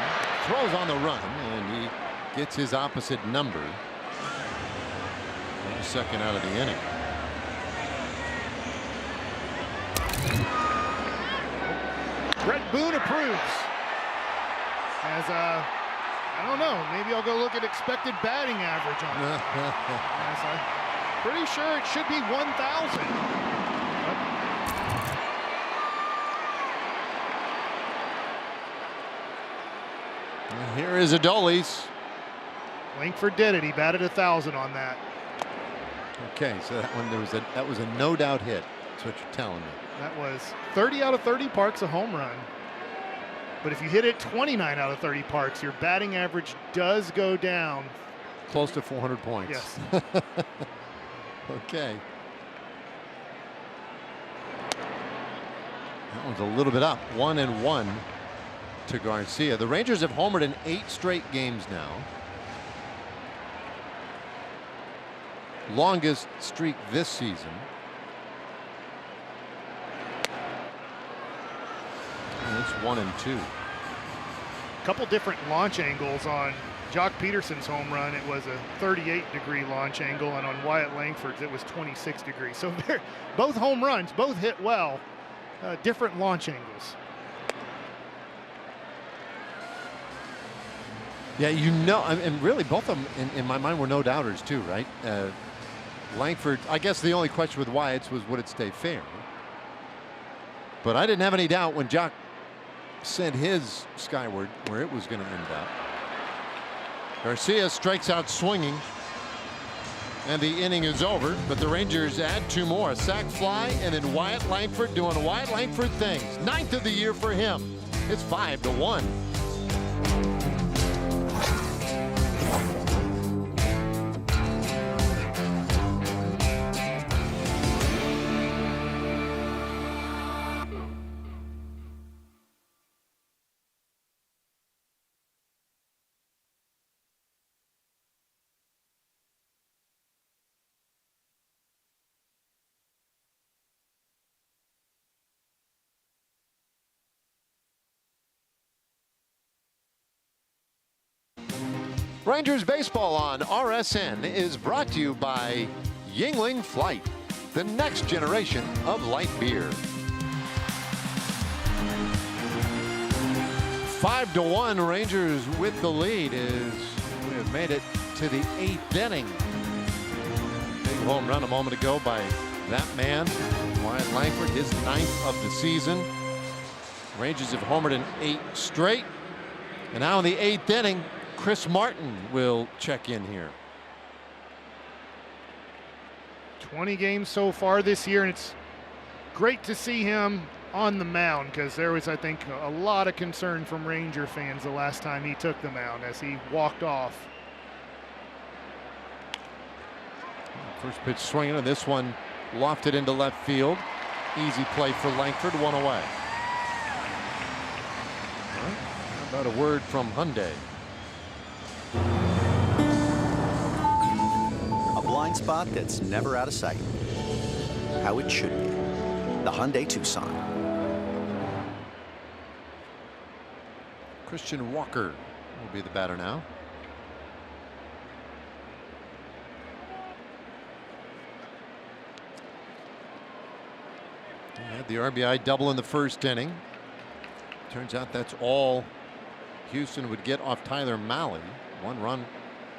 Throws on the run, and he gets his opposite number. Second out of the inning. Brett Boone approves. As I don't know, maybe I'll go look at expected batting average on it. I'm pretty sure it should be 1,000. Here is Adolis. Langford did it. He batted 1,000 on that. Okay, so that was a no doubt hit. That's what you're telling me. That was 30 out of 30 parks a home run. But if you hit it 29 out of 30 parks, your batting average does go down. Close to 400 points. Yes. Okay. That one's a little bit up. 1-1 to Garcia. The Rangers have homered in 8 straight games now. Longest streak this season. And it's 1-2. Couple different launch angles on Jock Peterson's home run. It was a 38-degree launch angle, and on Wyatt Langford's it was 26 degrees. So both home runs, both hit well, different launch angles. Yeah, you know, and really both of them in my mind were no doubters too, right? Langford, I guess the only question with Wyatt's was would it stay fair? But I didn't have any doubt when Jock sent his skyward where it was going to end up. Garcia strikes out swinging, and the inning is over, but the Rangers add 2 more, a sac fly and then Wyatt Langford doing Wyatt Langford things. 9th of the year for him. It's 5-1. Rangers baseball on RSN is brought to you by Yingling Flight, the next generation of light beer. 5-1 Rangers with the lead as we have made it to the 8th inning. Big home run a moment ago by that man, Wyatt Langford, his 9th of the season. Rangers have homered in 8 straight. And now in the 8th inning, Chris Martin will check in here. 20 games so far this year, and it's great to see him on the mound because there was, I think, a lot of concern from Ranger fans the last time he took the mound as he walked off. First pitch swinging, and this one lofted into left field. Easy play for Langford, 1 away. How about a word from Hyundai? A blind spot that's never out of sight. How it should be. The Hyundai Tucson. Christian Walker will be the batter now. He had the RBI double in the first inning. Turns out that's all Houston would get off Tyler Mahle. 1 run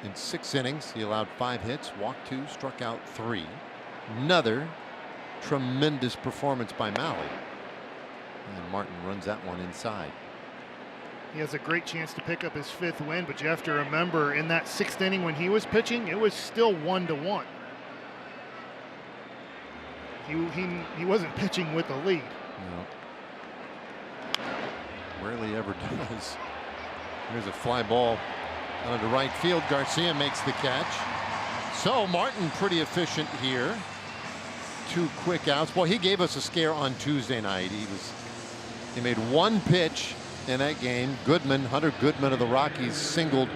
in 6 innings. He allowed 5 hits, walked 2, struck out 3. Another tremendous performance by Mahle. And Martin runs that one inside. He has a great chance to pick up his 5th win, but you have to remember in that 6th inning when he was pitching, it was still 1-1. He wasn't pitching with the lead. No. Rarely ever does. Here's a fly ball onto right field. Garcia makes the catch. So Martin pretty efficient here. 2 quick outs. Well, he gave us a scare on Tuesday night. He made 1 pitch in that game. Hunter Goodman of the Rockies singled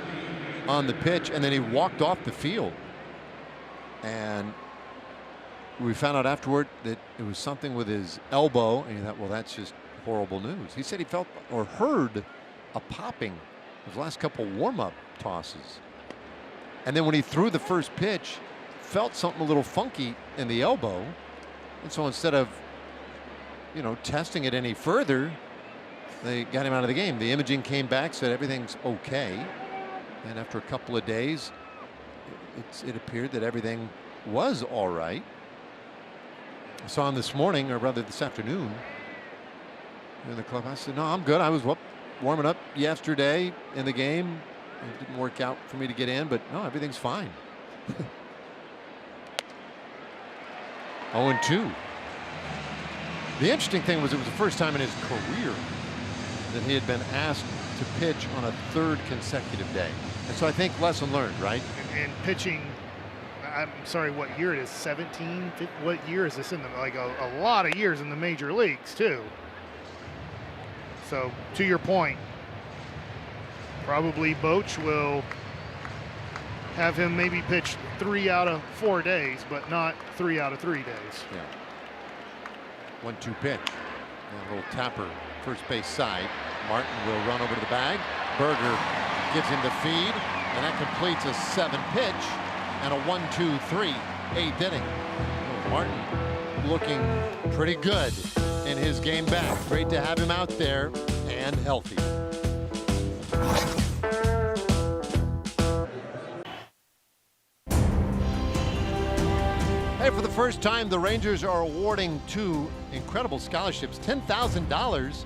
on the pitch, and then he walked off the field. And we found out afterward that it was something with his elbow, and he thought, well, that's just horrible news. He said he felt or heard a popping his last couple warm-up tosses. And then when he threw the first pitch, felt something a little funky in the elbow. And so instead of, testing it any further, they got him out of the game. The imaging came back, said everything's okay. And after a couple of days, it appeared that everything was all right. I saw him this morning, or rather this afternoon, in the club. I said, no, I'm good. I was warming up yesterday in the game. It didn't work out for me to get in, but no, everything's fine. 0-2. The interesting thing was it was the first time in his career that he had been asked to pitch on a 3rd consecutive day. And so I think lesson learned, right? And pitching, I'm sorry, what year it is? 17? What year is this in the, like a lot of years in the major leagues too. So to your point, probably Boch will have him maybe pitch 3 out of 4 days, but not 3 out of 3 days. Yeah. 1-2 pitch. And a little tapper, first base side. Martin will run over to the bag. Berger gives him the feed, and that completes a 7 pitch and a 1-2-3 8th inning. Martin looking pretty good in his game back. Great to have him out there and healthy. Hey, for the first time, the Rangers are awarding 2 incredible scholarships, $10,000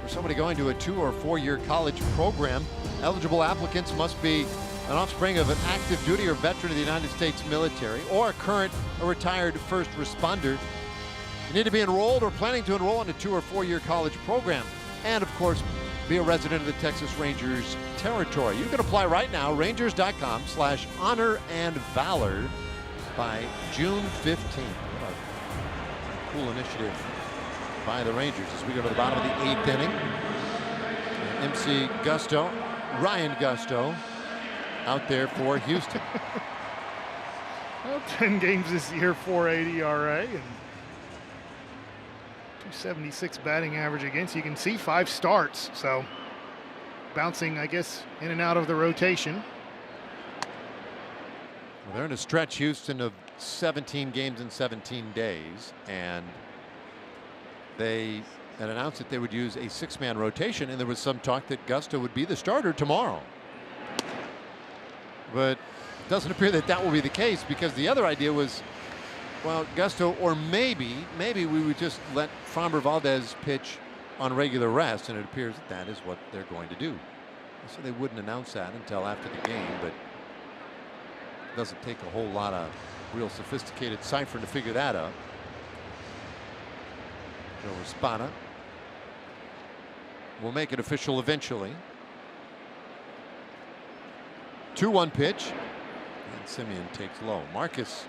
for somebody going to a 2- or 4-year college program. Eligible applicants must be an offspring of an active duty or veteran of the United States military, or a current or retired first responder. You need to be enrolled or planning to enroll in a 2- or 4-year college program, and of course, be a resident of the Texas Rangers territory. You can apply right now, rangers.com/honor and valor by June 15th. What a cool initiative by the Rangers as we go to the bottom of the 8th inning. MC Gusto, Ryan Gusto, out there for Houston. Well, 10 games this year, 4.8 ERA and 276 batting average against. You can see 5 starts, so bouncing, I guess, in and out of the rotation. Well, they're in a stretch, Houston, of 17 games in 17 days, and they had announced that they would use a 6-man rotation, and there was some talk that Gusto would be the starter tomorrow. But it doesn't appear that that will be the case, because the other idea was, well, Gusto, or maybe we would just let Framber Valdez pitch on regular rest, and it appears that is what they're going to do. So they wouldn't announce that until after the game, but it doesn't take a whole lot of real sophisticated ciphering to figure that out. Joe Espada will make it official eventually. 2-1 pitch, and Simeon takes low. Marcus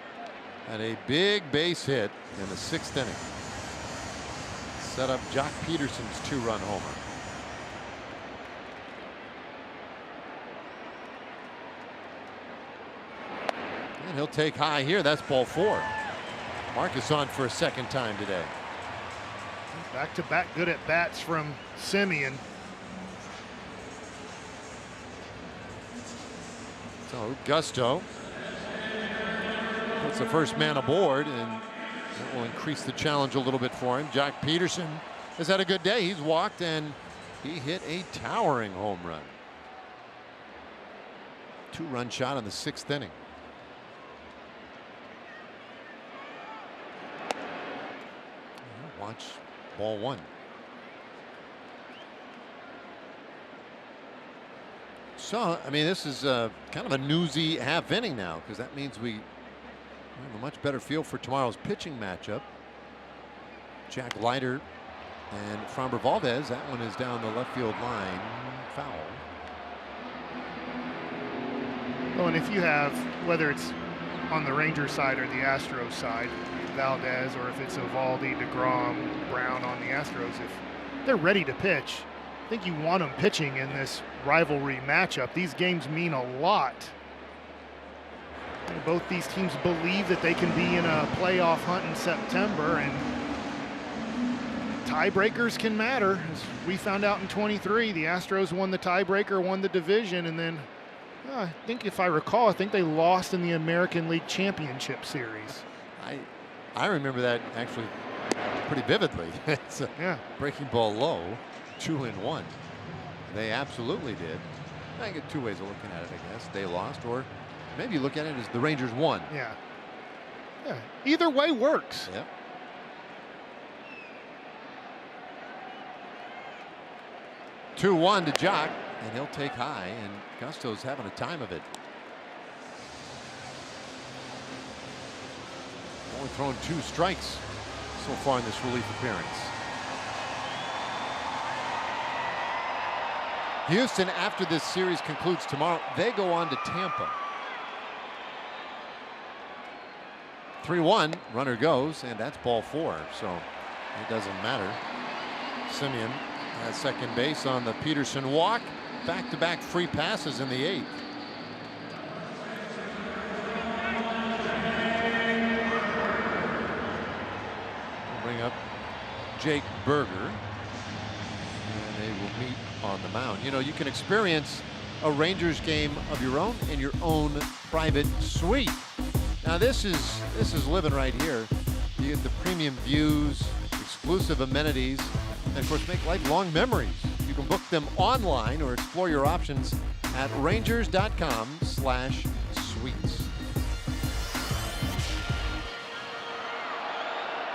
had a big base hit in the 6th inning. Set up Jock Peterson's 2-run homer. And he'll take high here. That's ball 4. Marcus on for a second time today. Back-to-back good at bats from Simeon. So Gusto puts the first man aboard, and that will increase the challenge a little bit for him. Jock Peterson has had a good day. He's walked and he hit a towering home run. 2-run shot in the 6th inning. Watch ball 1. So, I mean, this is kind of a newsy half inning now, because that means we have a much better feel for tomorrow's pitching matchup. Jack Leiter and Framber Valdez. That one is down the left field line. Foul. Oh, and if you have, whether it's on the Rangers side or the Astros side, Valdez, or if it's Eovaldi, DeGrom, Brown on the Astros, if they're ready to pitch, I think you want them pitching in this rivalry matchup. These games mean a lot. And both these teams believe that they can be in a playoff hunt in September, and tiebreakers can matter. As we found out in 23, the Astros won the tiebreaker, won the division, and then I think, if I recall, I think they lost in the American League Championship Series. I remember that actually pretty vividly. It's a breaking ball low, 2-1. They absolutely did. I get two ways of looking at it, I guess. They lost, or maybe you look at it as the Rangers won. Yeah. Either way works. Yep. Two-1 to Jock, and he'll take high, and Gusto's having a time of it. Only thrown 2 strikes so far in this relief appearance. Houston, after this series concludes tomorrow, they go on to Tampa. 3-1, runner goes, and that's ball 4, so it doesn't matter. Simeon has second base on the Peterson walk. Back-to-back free passes in the 8th. We'll bring up Jake Berger, and they will meet on the mound. You know, you can experience a Rangers game of your own in your own private suite. Now this is living right here. You get the premium views, exclusive amenities, and of course make lifelong memories. You can book them online or explore your options at rangers.com/suites.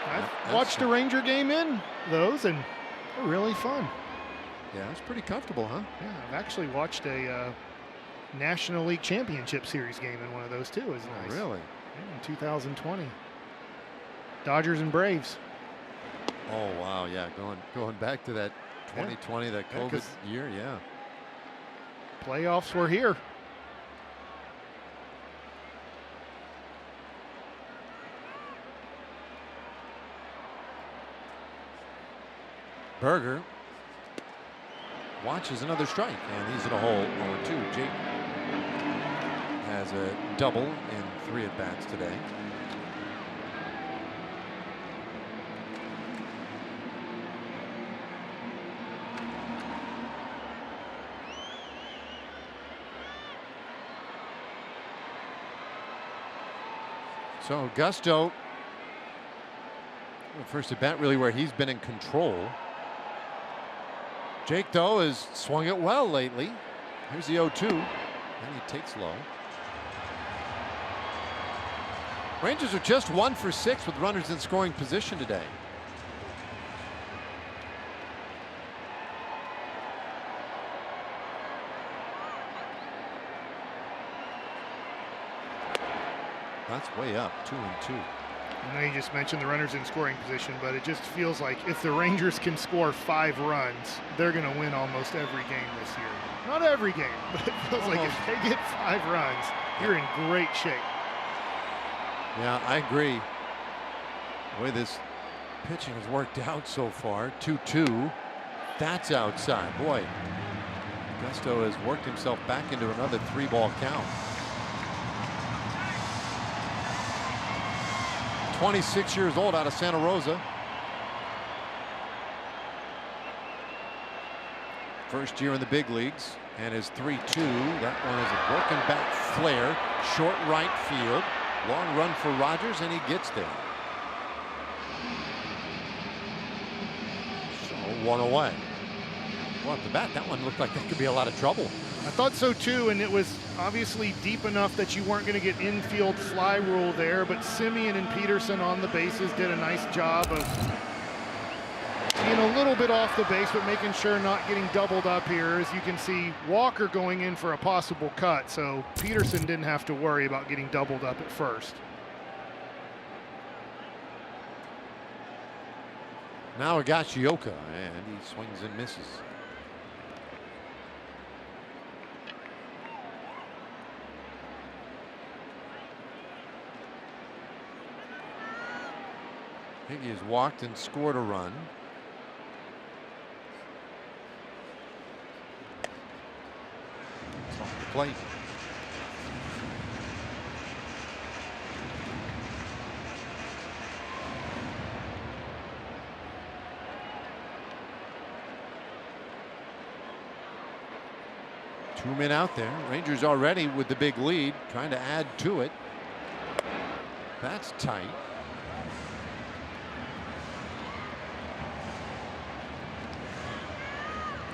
I've watched a Ranger game in those, and they're really fun. Yeah, it's pretty comfortable, huh? Yeah, I've actually watched a National League Championship Series game in one of those too. It was nice. Really? Yeah, in 2020. Dodgers and Braves. Oh wow, yeah, going back to that 2020, that COVID year, yeah. Playoffs were here. Berger watches another strike, and he's in a hole 0-2. Jake has a double in 3 at-bats today. So Gusto, first at bat really where he's been in control. Jake, though, has swung it well lately. Here's the 0-2, and he takes low. Rangers are just 1 for 6 with runners in scoring position today. That's way up, 2-2. I know you just mentioned the runners in scoring position, but it just feels like if the Rangers can score 5 runs, they're going to win almost every game this year. Not every game, but it feels like if they get 5 runs, you're in great shape. Yeah, I agree. The way this pitching has worked out so far, 2-2. That's outside. Boy, Gusto has worked himself back into another 3-ball count. 26 years old out of Santa Rosa. First year in the big leagues, and his 3-2. That one is a broken bat flare, short right field. Long run for Rogers, and he gets there. So 1 away. Well, at the bat, that one looked like that could be a lot of trouble. I thought so too, and it was obviously deep enough that you weren't going to get infield fly rule there, but Simeon and Peterson on the bases did a nice job of being a little bit off the base, but making sure not getting doubled up here. As you can see, Walker going in for a possible cut, so Peterson didn't have to worry about getting doubled up at first. Now Higashioka, and he swings and misses. Higgy has walked and scored a run. It's off the plate. Two men out there. Rangers already with the big lead, trying to add to it. That's tight.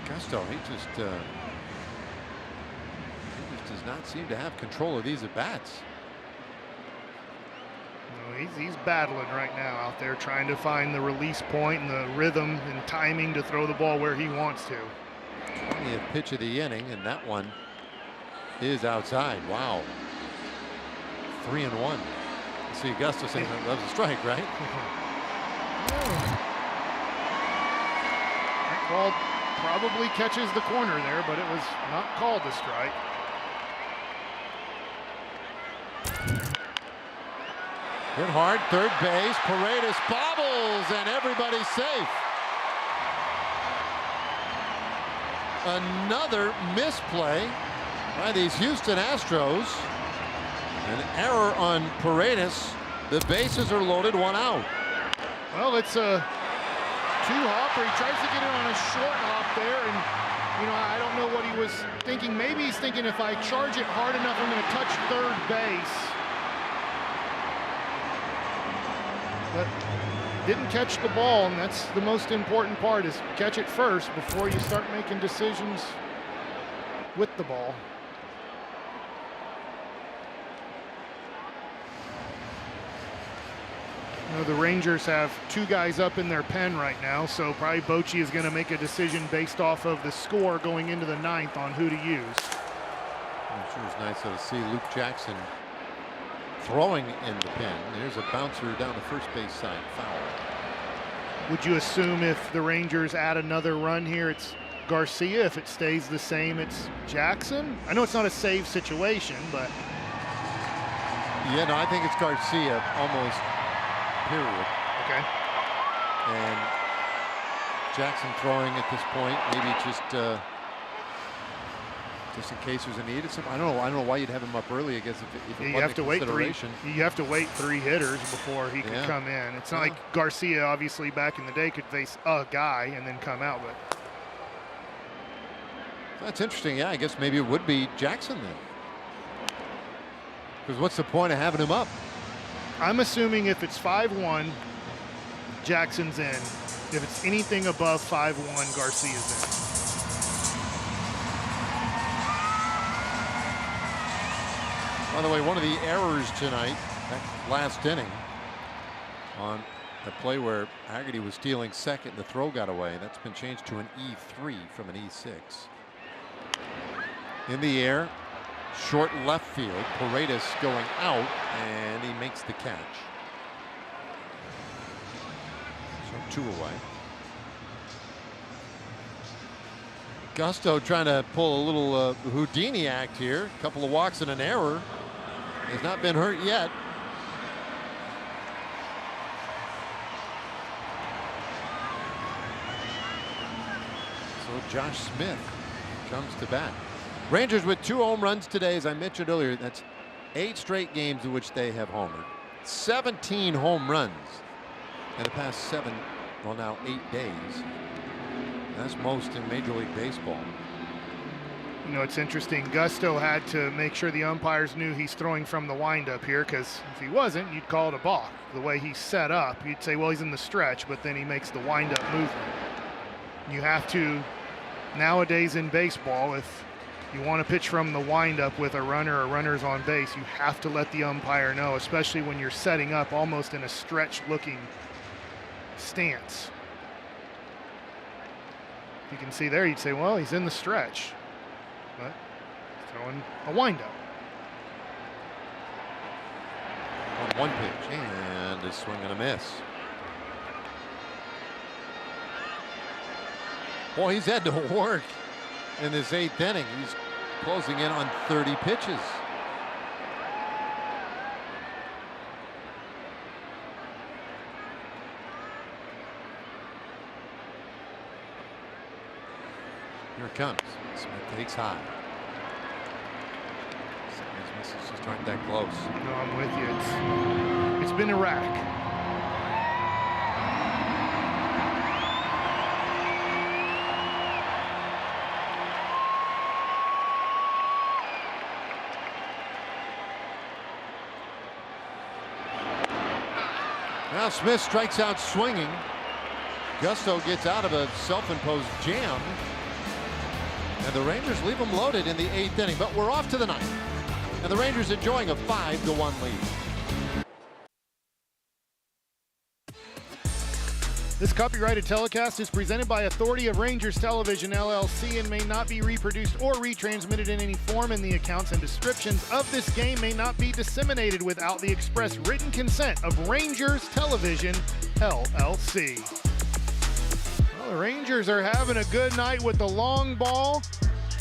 Gusto, he just does not seem to have control of these at bats. No, he's battling right now out there, trying to find the release point and the rhythm and timing to throw the ball where he wants to. 20th pitch of the inning, and that one is outside. Wow. 3-1. See Augusta saying that was a strike, right? That ball probably catches the corner there, but it was not called a strike. Hit hard, third base. Paredes bobbles, and everybody's safe. Another misplay by these Houston Astros. An error on Paredes. The bases are loaded, 1 out. Well, it's a 2-hopper. He tries to get it on a short hop there, and you know, I don't know what he was thinking. Maybe he's thinking if I charge it hard enough, I'm going to touch third base. But didn't catch the ball, and that's the most important part, is catch it first before you start making decisions with the ball. You know, the Rangers have 2 guys up in their pen right now, so probably Bochy is going to make a decision based off of the score going into the 9th on who to use. I'm sure it's nice to see Luke Jackson throwing in the pen. There's a bouncer down the first base side, foul. Would you assume if the Rangers add another run here, it's Garcia? If it stays the same, it's Jackson? I know it's not a save situation, but... Yeah, no, I think it's Garcia almost, period. Okay. And Jackson throwing at this point, maybe just in case there's a need. I don't know why you'd have him up early. I guess if you have to wait 3. You have to wait 3 hitters before he can come in. It's not like Garcia, obviously back in the day, could face a guy and then come out. But that's interesting. Yeah, I guess maybe it would be Jackson then. Because what's the point of having him up? I'm assuming if it's 5-1, Jackson's in. If it's anything above 5-1, Garcia's in. By the way, one of the errors tonight, that last inning, on a play where Haggerty was stealing second, the throw got away. That's been changed to an E3 from an E6. In the air, Short left field. Paredes going out, and he makes the catch. So 2 away. Gusto trying to pull a little Houdini act here. A couple of walks and an error. Has not been hurt yet. So Josh Smith comes to bat. Rangers with 2 home runs today, as I mentioned earlier. That's 8 straight games in which they have homered. 17 home runs in the past 7, well now 8 days. That's most in Major League Baseball. You know, it's interesting. Gusto had to make sure the umpires knew he's throwing from the windup here, because if he wasn't, you'd call it a balk. The way he's set up, you'd say, well, he's in the stretch, but then he makes the windup movement. You have to, nowadays in baseball, if you want to pitch from the windup with a runner or runners on base, you have to let the umpire know, especially when you're setting up almost in a stretch-looking stance. You can see there, you'd say, well, he's in the stretch, but throwing a windup. On 1 pitch, and a swing and a miss. Boy, he's had to work in this 8th inning. He's closing in on 30 pitches. Here it comes. Smith takes high. His misses just aren't that close. No, I'm with you. It's been erratic. Now Smith strikes out swinging. Gusto gets out of a self-imposed jam. And the Rangers leave them loaded in the 8th inning. But we're off to the 9th. And the Rangers enjoying a 5-1 lead. This copyrighted telecast is presented by authority of Rangers Television, LLC, and may not be reproduced or retransmitted in any form, and the accounts and descriptions of this game may not be disseminated without the express written consent of Rangers Television, LLC. Well, the Rangers are having a good night with the long ball.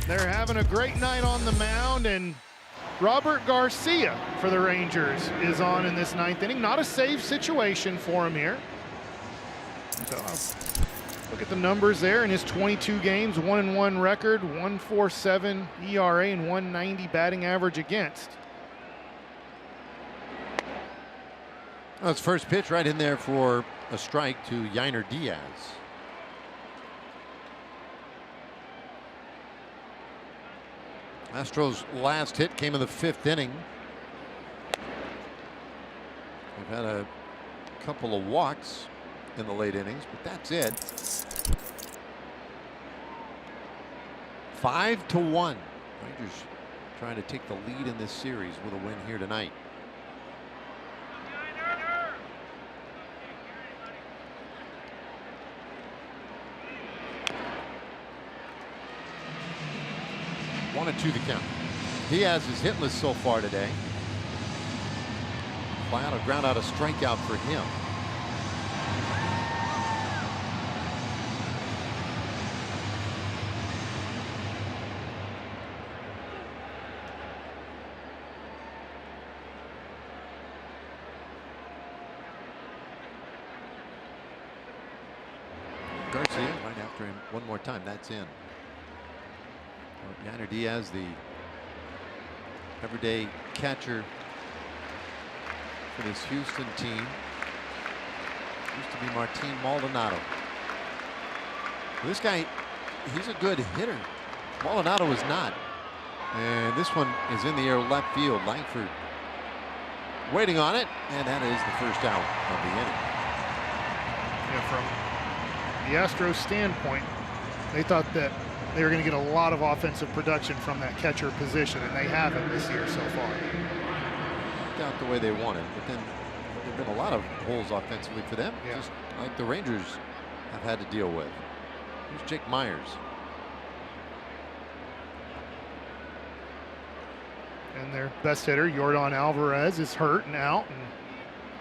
They're having a great night on the mound, and Robert Garcia for the Rangers is on in this 9th inning. Not a save situation for him here. So look at the numbers there in his 22 games, 1-1 record, 1.47 ERA, and 190 batting average against. Well, it's first pitch right in there for a strike to Yainer Diaz. Astros' last hit came in the 5th inning. They've had a couple of walks in the late innings, but that's it. 5-1. Rangers trying to take the lead in this series with a win here tonight. One and 2 the count. Diaz is hitless so far today. Fly out, a ground out, a strikeout for him. Garcia right after him one more time. That's in. Yainer Diaz, the everyday catcher for this Houston team. Used to be Martin Maldonado. This guy, he's a good hitter. Maldonado was not. And this one is in the air left field. Langford waiting on it, and that is the first out of the inning. Yeah, from the Astros standpoint, they thought that they were going to get a lot of offensive production from that catcher position, and they haven't this year so far. Worked out the way they wanted, but then there have been a lot of holes offensively for them, just like the Rangers have had to deal with. Here's Jake Myers. And their best hitter, Yordan Alvarez, is hurt and out and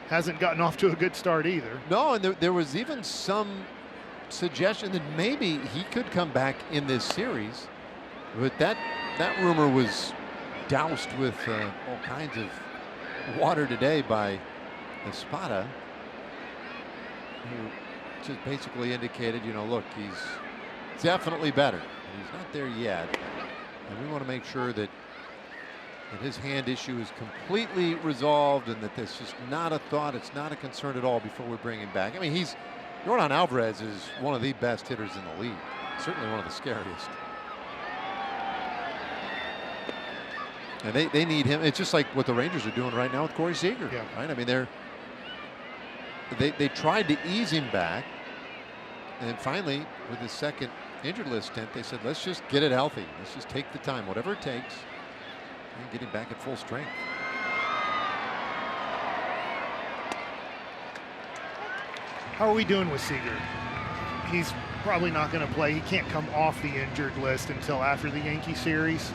hasn't gotten off to a good start either. No, and there was even some suggestion that maybe he could come back in this series, but that rumor was doused with all kinds of water today by Espada, who just basically indicated, you know, look, he's definitely better. He's not there yet, and we want to make sure that his hand issue is completely resolved and that that's just not a thought, it's not a concern at all before we bring him back. I mean, Yordan Alvarez is one of the best hitters in the league, certainly one of the scariest. And they need him. It's just like what the Rangers are doing right now with Corey Seager. Yeah. Right? I mean, they tried to ease him back, and then finally, with his second injured list stint, they said, let's just get it healthy. Let's just take the time, whatever it takes, and get him back at full strength. How are we doing with Seager? He's probably not going to play. He can't come off the injured list until after the Yankee series.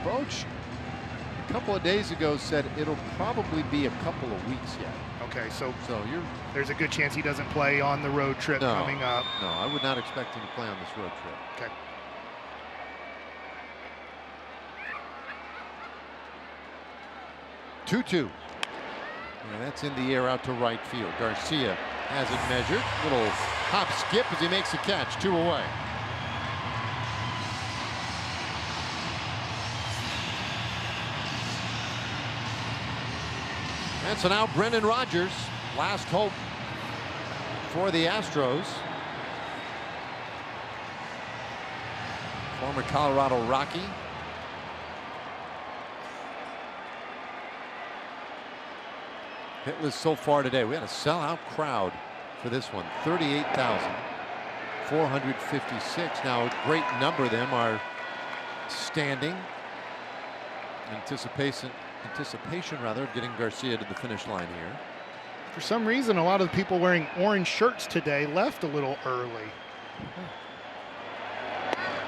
Coach a couple of days ago said it'll probably be a couple of weeks yet. Okay, so you're there's a good chance he doesn't play on the road trip coming up. No, I would not expect him to play on this road trip. Okay. Two-two. And that's in the air out to right field. Garcia has it measured. Little hop skip as he makes a catch. 2 away. And so now Brendan Rodgers, last hope for the Astros. Former Colorado Rocky. Hitless so far today. We had a sellout crowd for this one. 38,456. Now a great number of them are standing. Anticipation rather of getting Garcia to the finish line here. For some reason, a lot of the people wearing orange shirts today left a little early.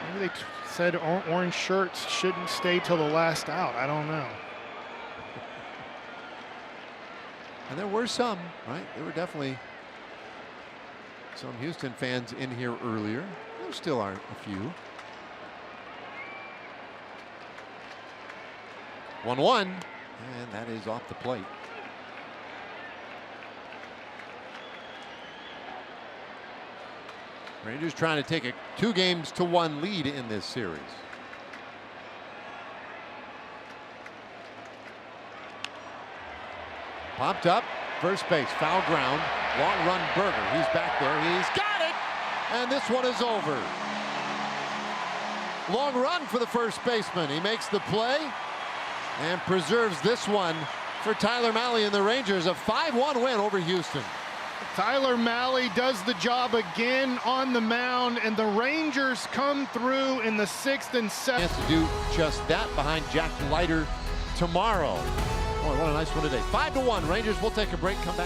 Maybe they said orange shirts shouldn't stay till the last out. I don't know. And there were some, right? There were definitely some Houston fans in here earlier. There still are a few. 1-1, and that is off the plate. Rangers trying to take a 2-1 lead in this series. Popped up, first base, foul ground, long run Berger. He's back there, he's got it, and this one is over. Long run for the first baseman. He makes the play and preserves this one for Tyler Mahle and the Rangers. A 5-1 win over Houston. Tyler Mahle does the job again on the mound, and the Rangers come through in the 6th and 7th. Chance to do just that behind Jack Leiter tomorrow. Boy, what a nice one today. 5-1 Rangers. We'll take a break, come back.